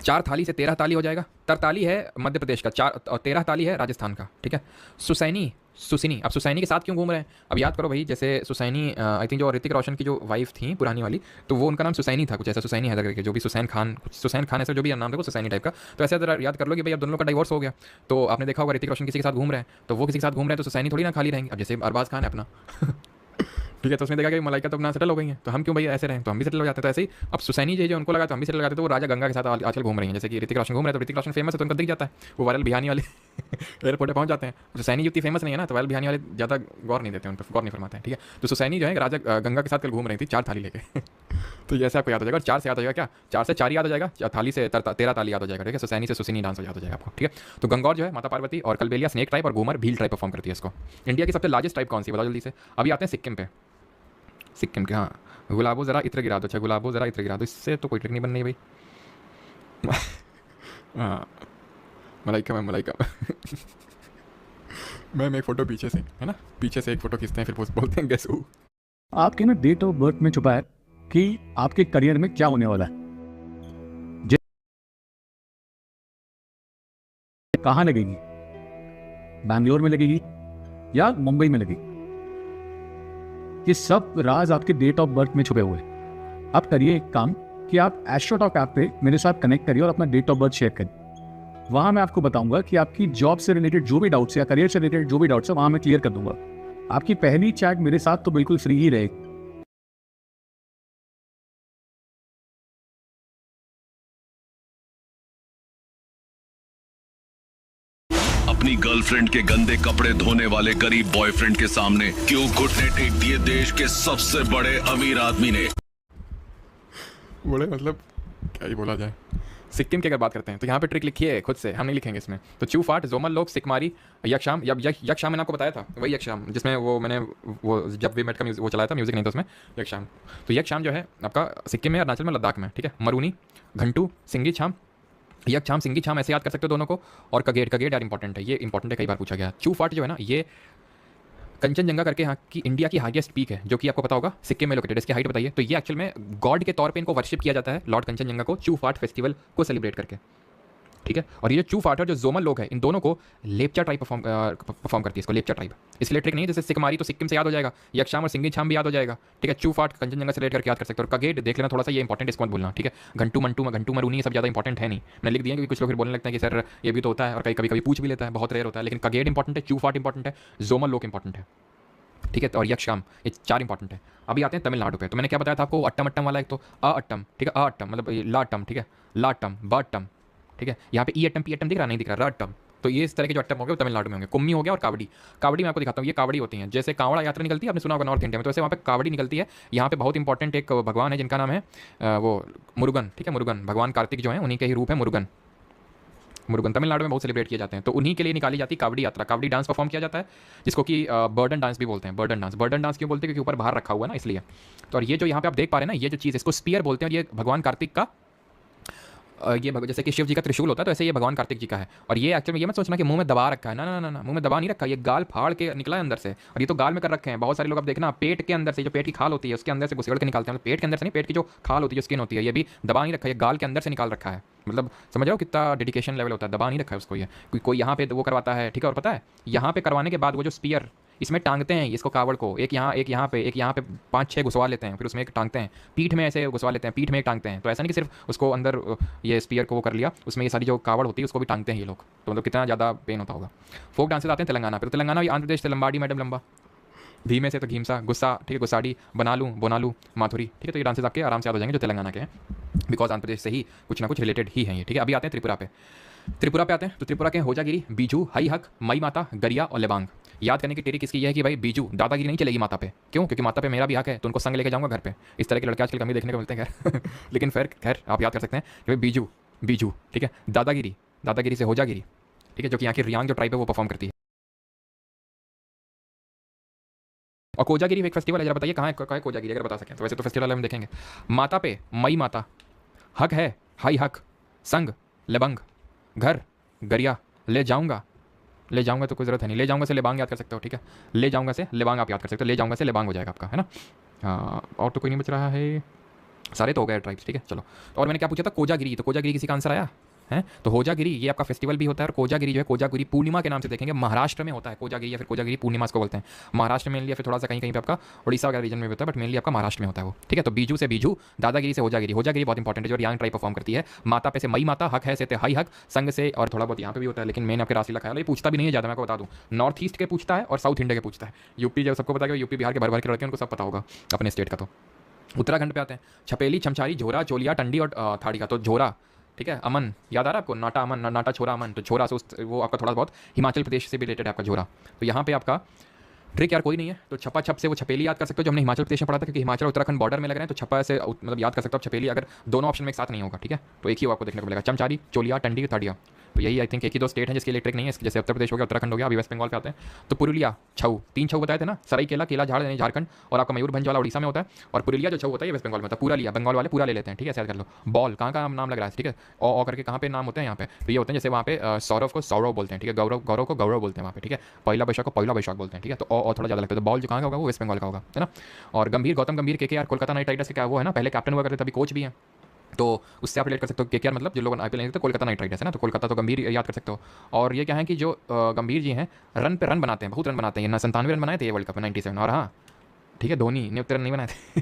4 थाली से 13 ताली हो जाएगा। तरताली है मध्य प्रदेश का, 13 ताली है राजस्थान का, ठीक है। सुसैनी, अब सुसैनी के साथ क्यों घूम रहे हैं, अब याद करो भाई, जैसे सुसैनी आई थिंक जो ऋतिक रोशन की जो वाइफ थी पुरानी वाली, तो वो उनका नाम सुसैनी था, कुछ ऐसा सुसैनी हैदर करके, जो भी सुसैन खान ऐसा जो भी नाम था वो सुसैनी टाइप का। तो ऐसे याद कर लो कि भाई अब दोनों का डिवोर्स हो गया, तो आपने देखा होगा ऋतिक रोशन किसी के साथ घूम रहे हैं, तो वो किसी के साथ घूम रहे हैं, तो सुसैनी थोड़ी ना खाली रहेंगे। अब जैसे अरबाज खान है अपना ठीक है, तो उसने देखा कि मलाइका तो अपना सेटल हो गई है, तो हम क्यों भाई ऐसे रहें, तो हम भी सेटल हो जाते हैं। तो ऐसे ही अब सुसैनी जी जो उनको लगा तो हम भी सेटल हो जाते, तो वो राजा गंगा के साथ आजकल घूम रही हैं। जैसे कि ऋतिक रोशन घूम रहे हैं, तो ऋतिक रोशन फेमस है तो उनको दिख जाता है, वो वायरल बिहानी वाले एयरपोर्ट पर पहुंच जाते हैं। सुसैनी युति फेमस नहीं है ना, तो वायरल बिहानी वाले ज़्यादा गौर नहीं देते हैं, उन पर गौर नहीं फरमाते हैं, ठीक है। तो सुसैनी जो है राजा गंगा के साथ कल घूम रही थी 4 थाली लेके तो जैसे आपको याद हो जाएगा, और 4 से याद हो जाएगा क्या, 4 से 4 याद हो जाएगा, थाली से 13 ताली याद हो जाएगा, ठीक है। सुसैनी से सुसैनी डांस याद हो जाएगा आपको, ठीक है। तो गंगौर जो है माता पार्वती, और कलबेलिया स्नेक ट्राइब, और घूमर भील ट्राइब परफॉर्म करती है इसको। इंडिया की सबसे लार्जेस्ट ट्राइब कौन सी बताओ जल्दी से। अभी आते हैं सिक्किम पे। सिक्किम के, हाँ, गुलाबो ज़रा इत्र गिरा दो, अच्छा गुलाबो ज़रा इत्र गिरा दो, इससे तो कोई ट्रिक नहीं बननी भाई हाँ मलाइका मैम एक फ़ोटो पीछे से है ना, पीछे से एक फ़ोटो खींचते हैं, फिर बोलते हैं गेस हू। आपके ना डेट ऑफ बर्थ में छुपा है कि आपके करियर में क्या होने वाला है, कहाँ लगेगी, बैंगलोर में लगेगी या मुंबई में लगेगी, ये सब राज आपके डेट ऑफ बर्थ में छुपे हुए हैं। आप करिए एक काम कि आप एस्ट्रोटॉक ऐप पे मेरे साथ कनेक्ट करिए और अपना डेट ऑफ बर्थ शेयर करिए। वहाँ मैं आपको बताऊंगा कि आपकी जॉब से रिलेटेड जो भी डाउट्स या करियर से रिलेटेड जो भी डाउट्स है वहाँ मैं क्लियर कर दूंगा। आपकी पहली चैट मेरे साथ तो बिल्कुल फ्री ही रहेगी। अपनी गर्लफ्रेंड के गंदे कपड़े धोने वाले गरीब बॉयफ्रेंड के सामने क्यों घुटने टेक दिए देश के सबसे बड़े अमीर आदमी ने? बड़े मतलब क्या ही बोला जाए। सिक्किम की अगर बात करते हैं तो यहाँ पे ट्रिक लिखी है खुद से, हम नहीं लिखेंगे इसमें। तो चूफाट, जोमल लोग, सिकमारी, यक्षाम, यक्षाम मैंने आपको बताया था, वही यक्षाम जिसमें वो मैंने वो जब वी मेट का वो चलाया था, म्यूजिक नहीं था उसमें, यक्षाम। तो यक्षाम जो है आपका सिक्किम में, अरुणाचल में, लद्दाख में, ठीक है। मरूनी, घंटू, सिंगी छाम, यक्षाम, सिंगी छाम ऐसे याद कर सकते हो दोनों को। और कगेट, कगेट यार इंपॉर्टेंट है, ये इंपॉर्टेंट है, कई बार पूछा गया। चूफाट जो है ना, ये कंचनजंगा करके यहाँ की इंडिया की हाईएस्ट पीक है, जो कि आपको पता होगा सिक्किम में लोकेटेड। इसकी हाइट बताइए। तो ये एक्चुअल में गॉड के तौर पे इनको वर्शिप किया जाता है, लॉर्ड कंचनजंगा को, चूफाट फेस्टिवल को सेलिब्रेट करके, ठीक है। और ये जो चूफाट और जो जोमल लोग हैं, इन दोनों को लेपचा ट्राइब परफॉर्म करती है, इसको लेपचा ट्राइब। इसलिए ट्रिक नहीं है, जैसे सिकमारी तो सिक्किम से याद हो जाएगा, यक्षाम और सिंगी छाम भी याद हो जाएगा, ठीक है। चूफाट कंचनजंगा से रिलेट करके याद कर सकते हो। और कगेट देख लेना थोड़ा सा, ये इंपॉर्टेंट, इसको मत भूलना, ठीक है। घंटू मंटू में, घंटू मरूनी, ये सब ज़्यादा इंपॉर्टेंट है नहीं, मैं लिख दिया क्योंकि कुछ लोग फिर बोलने लगते हैं कि सर ये भी तो होता है, और कभी कभी पूछ भी लेता है, बहुत रेयर होता है। लेकिन कगेट इंपॉर्टेंट है, चूफाट इंपॉर्टेंट है, जोमल लोग इंपॉर्टेंट है, ठीक है। और यक्षाम, ये चार इंपॉर्टेंट है। अभी आते हैं तमिलनाडु पे। तो मैंने क्या बताया था आपको, अट्टम अट्टम वाला, एक तो अट्टम, ठीक है, अट्टम मतलब ला अट्टम, ठीक है, ला अट्टम, ब अट्टम, ठीक है। यहाँ पे ई अट्टम, पी अट्टम दिख रहा, नहीं दिख रहा, र अट्टम। तो ये इस तरह के जो अट्टम हो गए वो तमिलनाडु में होंगे। कुम्मी हो गया और कावड़ी। कावड़ी मैं आपको दिखाता हूँ, ये कावड़ी होती हैं, जैसे कांवड़ा यात्रा निकलती है, आपने सुना होगा नॉर्थ इंडिया में, तो वैसे वहाँ पे कावड़ी निकलती है। यहाँ पे बहुत इंपॉर्टेंट एक भगवान है जिनका नाम है वो मुरुगन, ठीक है, मुरुगन, भगवान कार्तिक जो है उन्हीं के ही रूप है मुरुगन। मुरुगन तमिलनाडु में बहुत सेलिब्रेट किए जाते हैं, तो उन्हीं के लिए निकाली जाती है कावड़ी यात्रा। कावड़ी डांस परफॉर्म किया जाता है, जिसको कि बर्डन डांस भी बोलते हैं। बर्डन डांस, बर्डन डांस क्यों बोलते हैं, क्योंकि ऊपर बाहर रखा हुआ है ना, इसलिए। तो और ये जो यहाँ पे आप देख पा रहे हैं ना, ये जो चीज़, इसको स्पीयर बोलते हैं, और ये भगवान कार्तिक का ये जैसे कि शिव जी का त्रिशूल होता है, तो ऐसे ये भगवान कार्तिक जी का है। और ये एक्चुअली ये मत सोचना कि मुंह में दबा रखा है, ना ना ना ना, मुंह में दबा नहीं रखा, ये गाल फाड़ के निकला है अंदर से, और ये तो गाल में कर रखे हैं। बहुत सारे लोग आप देखना पेट के अंदर से, जो पेट की खाल होती है उसके अंदर से घुसेड़ के निकालते हैं, मतलब पेट के अंदर से नहीं, पेट की जो खाल होती है, स्किन होती है, ये भी दबा नहीं रखा है, ये गाल के अंदर से निकाल रखा है। मतलब समझ रहे हो कितना डेडिकेशन लेवल होता है, दबा नहीं रखा है उसको। ये कोई यहाँ पे वो करवाता है, ठीक है। और पता है यहाँ पे करवाने के बाद वो जो स्पीयर इसमें टांगते हैं इसको, कावड़ को, एक यहाँ पे 5-6 घुसवा लेते हैं, फिर उसमें एक टांगते हैं, पीठ में ऐसे घुसवा लेते हैं, पीठ में एक टांगते हैं। तो ऐसा नहीं कि सिर्फ उसको अंदर ये स्पीयर को वो कर लिया, उसमें ये सारी जो कावड़ होती है उसको भी टांगते हैं ये लोग। तो मतलब कितना ज़्यादा पेन होता होगा। फोक डांसेस आते हैं तेलंगाना पे। तो तेलंगाना भी आंध्र प्रदेश से लंबाड़ी मैडम लंबा, धीमे से तो घीमसा, गुस्सा, ठीक है, गुस्साडी, बनालू, बोनालू, माथुरी, ठीक है। तो ये डांसेस आपके आराम से याद हो जाएंगे जो तेलंगाना के हैं, बिकॉज आंध्र प्रदेश से ही कुछ ना कुछ रिलेटेड ही हैं ये, ठीक है। अभी आते हैं त्रिपुरा पे। त्रिपुरा पे आते हैं तो त्रिपुरा के होजागिरी, बीजू, हाई हक, मई माता, गरिया और लेबांग। याद करने की टेरी किसकी है कि भाई बीजू, दादागिरी नहीं चलेगी माता पे। क्यों? क्योंकि माता पे मेरा भी हक है, तो उनको संग लेके जाऊंगा घर पे। इस तरह के लड़के आजकल कम ही देखने को मिलते हैं खैर लेकिन फिर खैर आप याद कर सकते हैं कि भाई बीजू, बीजू, ठीक है। दादागिरी, दादागिरी से होजागिरी, ठीक है, जो कि यहाँ की रियांग जो ट्राइब है वो परफॉर्म करती है। और कोजागिरी एक फेस्टिवल है, जरा बताइए कहाँ है कोजागिरी, अगर बता सकें तो। वैसे तो फेस्टिवल हम देखेंगे। माता पे मई माता, हक है हाई हक, संग लेबंग, घर गरिया, ले जाऊंगा तो कोई ज़रूरत है नहीं, ले जाऊंगा से लेबांग याद कर सकते हो, ठीक है। ले जाऊंगा से लेबांग आप याद कर सकते हो, ले जाऊंगा से लेबांग हो जाएगा आपका, है ना। हाँ, और तो कोई नहीं बच रहा है, सारे तो हो गए ट्राइब्स, ठीक है। चलो, और मैंने क्या पूछा था, कोजागिरी। तो कोजागिरी किसी का आंसर आया है। तो होजागिरी ये आपका फेस्टिवल भी होता है, और कोजागिरी जो है कोजागिरी पूर्णिमा के नाम से देखेंगे, महाराष्ट्र में होता है कोजागिरी, या फिर कोजागिरी पूर्णिमा इसको बोलते हैं। महाराष्ट्र में मेनली, या फिर थोड़ा सा कहीं कहीं पे आपका उड़ीसा वगैरह रीजन में भी होता है, बट मेनली आपका महाराष्ट्र में होता है वो, ठीक है। तो बीजू से बीजू, दादागिरी से होजागिरी। होजागिरी बहुत इंपॉर्टेंट है, जो रियांग ट्राइब परफॉर्म करती है। माता पे से मई माता, हक है से हाई हक, संग से, और थोड़ा बहुत यहाँ पे भी होता है, लेकिन मैंने आपके राशि ख्याल ये पूछता भी नहीं है ज़्यादा, मैं आपको बता दूँ। नॉर्थ ईस्ट के पूछता है और साउथ इंडिया के पूछता है। यूपी जो सबको पता है, यूपी बिहार के भर भर के लड़के उनको सब पता होगा अपने स्टेट का। तो उत्तराखंड पे आते हैं। छपेली, छमछारी, झोरा, चोलिया, टंडी और थाड़ी का। तो झोरा, ठीक है। अमन याद आ रहा है आपको, नाटा अमन, नाटा छोरा अमन। तो छोरा से वो आपका थोड़ा बहुत हिमाचल प्रदेश से भी रिलेटेड है आपका झोरा। तो यहाँ पे आपका ट्रिक यार कोई नहीं है, तो छपा छप से वो छपेली याद कर सकते हो, जो हमने हिमाचल प्रदेश में पढ़ा था, क्योंकि हिमाचल उत्तराखंड बॉर्डर में लग रहे हैं, तो छपा से मतलब याद कर सकते हो छपेली, अगर दोनों ऑप्शन में एक साथ नहीं होगा, ठीक है। तो एक ही आपको देखने को मिलेगा, चमचारी, चोलिया, टंडी, थाड़िया। तो यही आई थिंक एक ही दो स्टेट है जिसके इलेक्ट्रिक नहीं है, जैसे उत्तर प्रदेश हो गया, उत्तराखंड हो गया। अभी वेस्ट बंगाल पे आते हैं तो पुरुलिया छऊ, 3 छऊ बताए थे ना, सराई केला, केला झाड़ यानी झारखंड, और आपका मयूरभंज वाला उड़ीसा में होता है, और पुरुलिया जो छऊ होता है ये वेस्ट बंगाल में होता है। पूरा लिया, बंगाल वाले पूरा ले लेते हैं, ठीक है, ऐसा कर लो। बॉल कहाँ का नाम लग रहा है, ठीक है, और करके कहाँ पे नाम होते हैं यहाँ पे, तो ये होते हैं जैसे वहाँ पे सौरव को सौरव बोलते हैं, ठीक है, गौरव को गौरव बोलते हैं वहाँ पे, ठीक है। पहला बैशाख को पहला बैशाख बोलते हैं, ठीक है। तो और थोड़ा ज़्यादा लगता है। तो बॉल जो कहाँ का होगा वो वेस्ट बंगाल का होगा, है ना। और गंभीर, गौतम गंभीर, केकेआर कोलकाता नाइट राइडर्स के क्या वो है ना, पहले कैप्टन हुआ करते थे, अभी कोच भी हैं, तो उससे आप रिलेट कर सकते हो। केकेआर मतलब जो लोग आईपीएल नहीं, तो कोलकाता नाइट राइडर्स है ना, तो कोलकाता तो गंभीर याद कर सकते हो। और ये क्या है कि जो गंभीर जी हैं रन पे रन बनाते हैं, बहुत रन बनाते हैं ना, 97 रन बनाए थे ये वर्ल्ड कप में 97। और हाँ ठीक है, धोनी ने उतने रन नहीं बनाए थे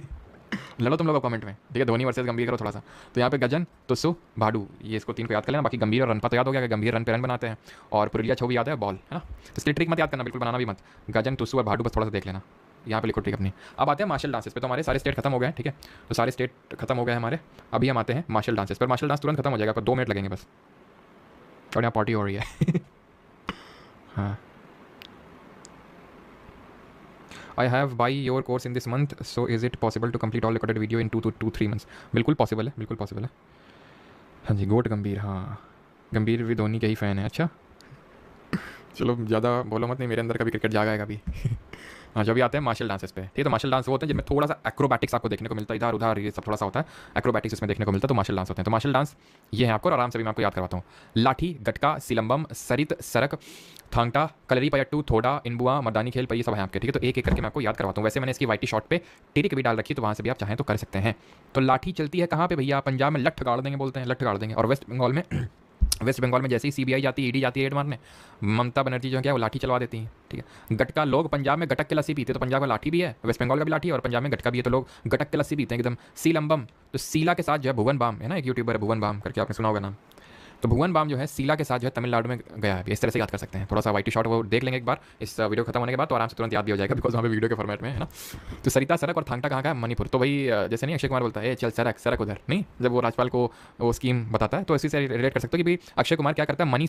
लड़ो तुम लोग कमेंट में, ठीक है। धोनी वर्सेस गंभीर करो थोड़ा सा। तो यहाँ पे गजन, तुस्सू, भाडू, ये इसको 3 को याद कर लेना। बाकी गंभीर और रन पर तो याद हो गया कि गंभीर रन पे रन बनाते हैं, और पुरुलिया छऊ भी याद है, बॉल, है ना। तो इसलिए ट्रिक मत याद करना, बिल्कुल बनाना भी मत। गजन, तुस्सू और भाडू बस थोड़ा सा देख लेना, यहाँ पे लिखो ट्रिक अपनी। अब आते हैं मार्शल डांसेस पे। तो हमारे सारे स्टेट खत्म हो गए हैं, ठीक है। तो सारे स्टेट खत्म हो गए हमारे। अभी हम आते हैं मार्शल डांसेस पर। मार्शल डांस तुरंत खत्म हो जाएगा, पर 2 मिनट लगेंगे बस, और यहाँ पार्टी हो रही है हाँ, I have buy your course in this month, so is it possible to complete all recorded video in 2 to 3 months? बिल्कुल पॉसिबल है, बिल्कुल पॉसिबल है। हाँ जी, गोट गंभीर, हाँ गंभीर भी धोनी के ही फ़ैन है। अच्छा चलो ज़्यादा बोलो मत, नहीं मेरे अंदर कभी क्रिकेट जागा है कभी। हाँ, जब भी आते हैं मार्शल डांसेस पे, ठीक है, तो मार्शल डांस वो होते हैं जिनमें थोड़ा सा एक्रोबैटिक्स आपको देखने को मिलता है, इधर उधर ये सब थोड़ा सा होता है, एक्रोबैटिक्स इसमें देखने को मिलता है, तो मार्शल डांस होते हैं। तो मार्शल डांस ये है आपको, और आराम से भी मैं आपको याद करवाता हूँ। लाठी, गटका, सिलंबम, सरित, सरक, थांगटा, कलरी पयट्टू, थोड़ा, इनबुआ, मर्दानी खेल पर, ये सब है आपके, ठीक है। तो एक एक करके मैं आपको याद करवाता हूँ। वैसे मैंने इसकी वाईटी शॉर्ट पे टिरिक भी डाल रखी, तो वहाँ से भी आप चाहें तो कर सकते हैं। तो लाठी चलती है कहाँ पे भैया? पंजाब में लठ गाड़ देंगे बोलते हैं, लठ गाड़ देंगे। और वेस्ट बंगाल में जैसे ही सीबीआई जाती है, ईडी जाती है रेड मारने, ममता बनर्जी जो है वो लाठी चलवा देती हैं, ठीक है। गटका, लोग पंजाब में गटक के लस्सी पीते हैं, तो पंजाब में लाठी भी है, वेस्ट बंगाल का भी लाठी है, और पंजाब में गटका भी है, तो लोग गटक के लस्सी पीते हैं एकदम। सीलंबम, तो सीला के साथ जो है भुवन बाम है ना, एक यूट्यूबर है भुवन बाम करके, आपने सुना होगा नाम। तो भुवन बाम जो है सीला के साथ जो है तमिलनाडु में गया है, इस तरह से याद कर सकते हैं। थोड़ा सा वाईटी शॉट वो देख लेंगे एक बार इस वीडियो खत्म होने के बाद, तो आराम से तुरंत याद भी हो जाएगा, बिकॉज वहाँ पे वीडियो के फॉर्मेट में है ना। तो सरिता सरक और थांगटा कहाँ का है? मणिपुर। तो वही जैसे नहीं अक्षय कुमार बोलता है चल सरक सरक उधर, नहीं, जब वो राजपाल को वो स्कीम बताता है, तो इसी से रिलेट कर सकते हो कि भाई अक्षय कुमार क्या करता है, मनी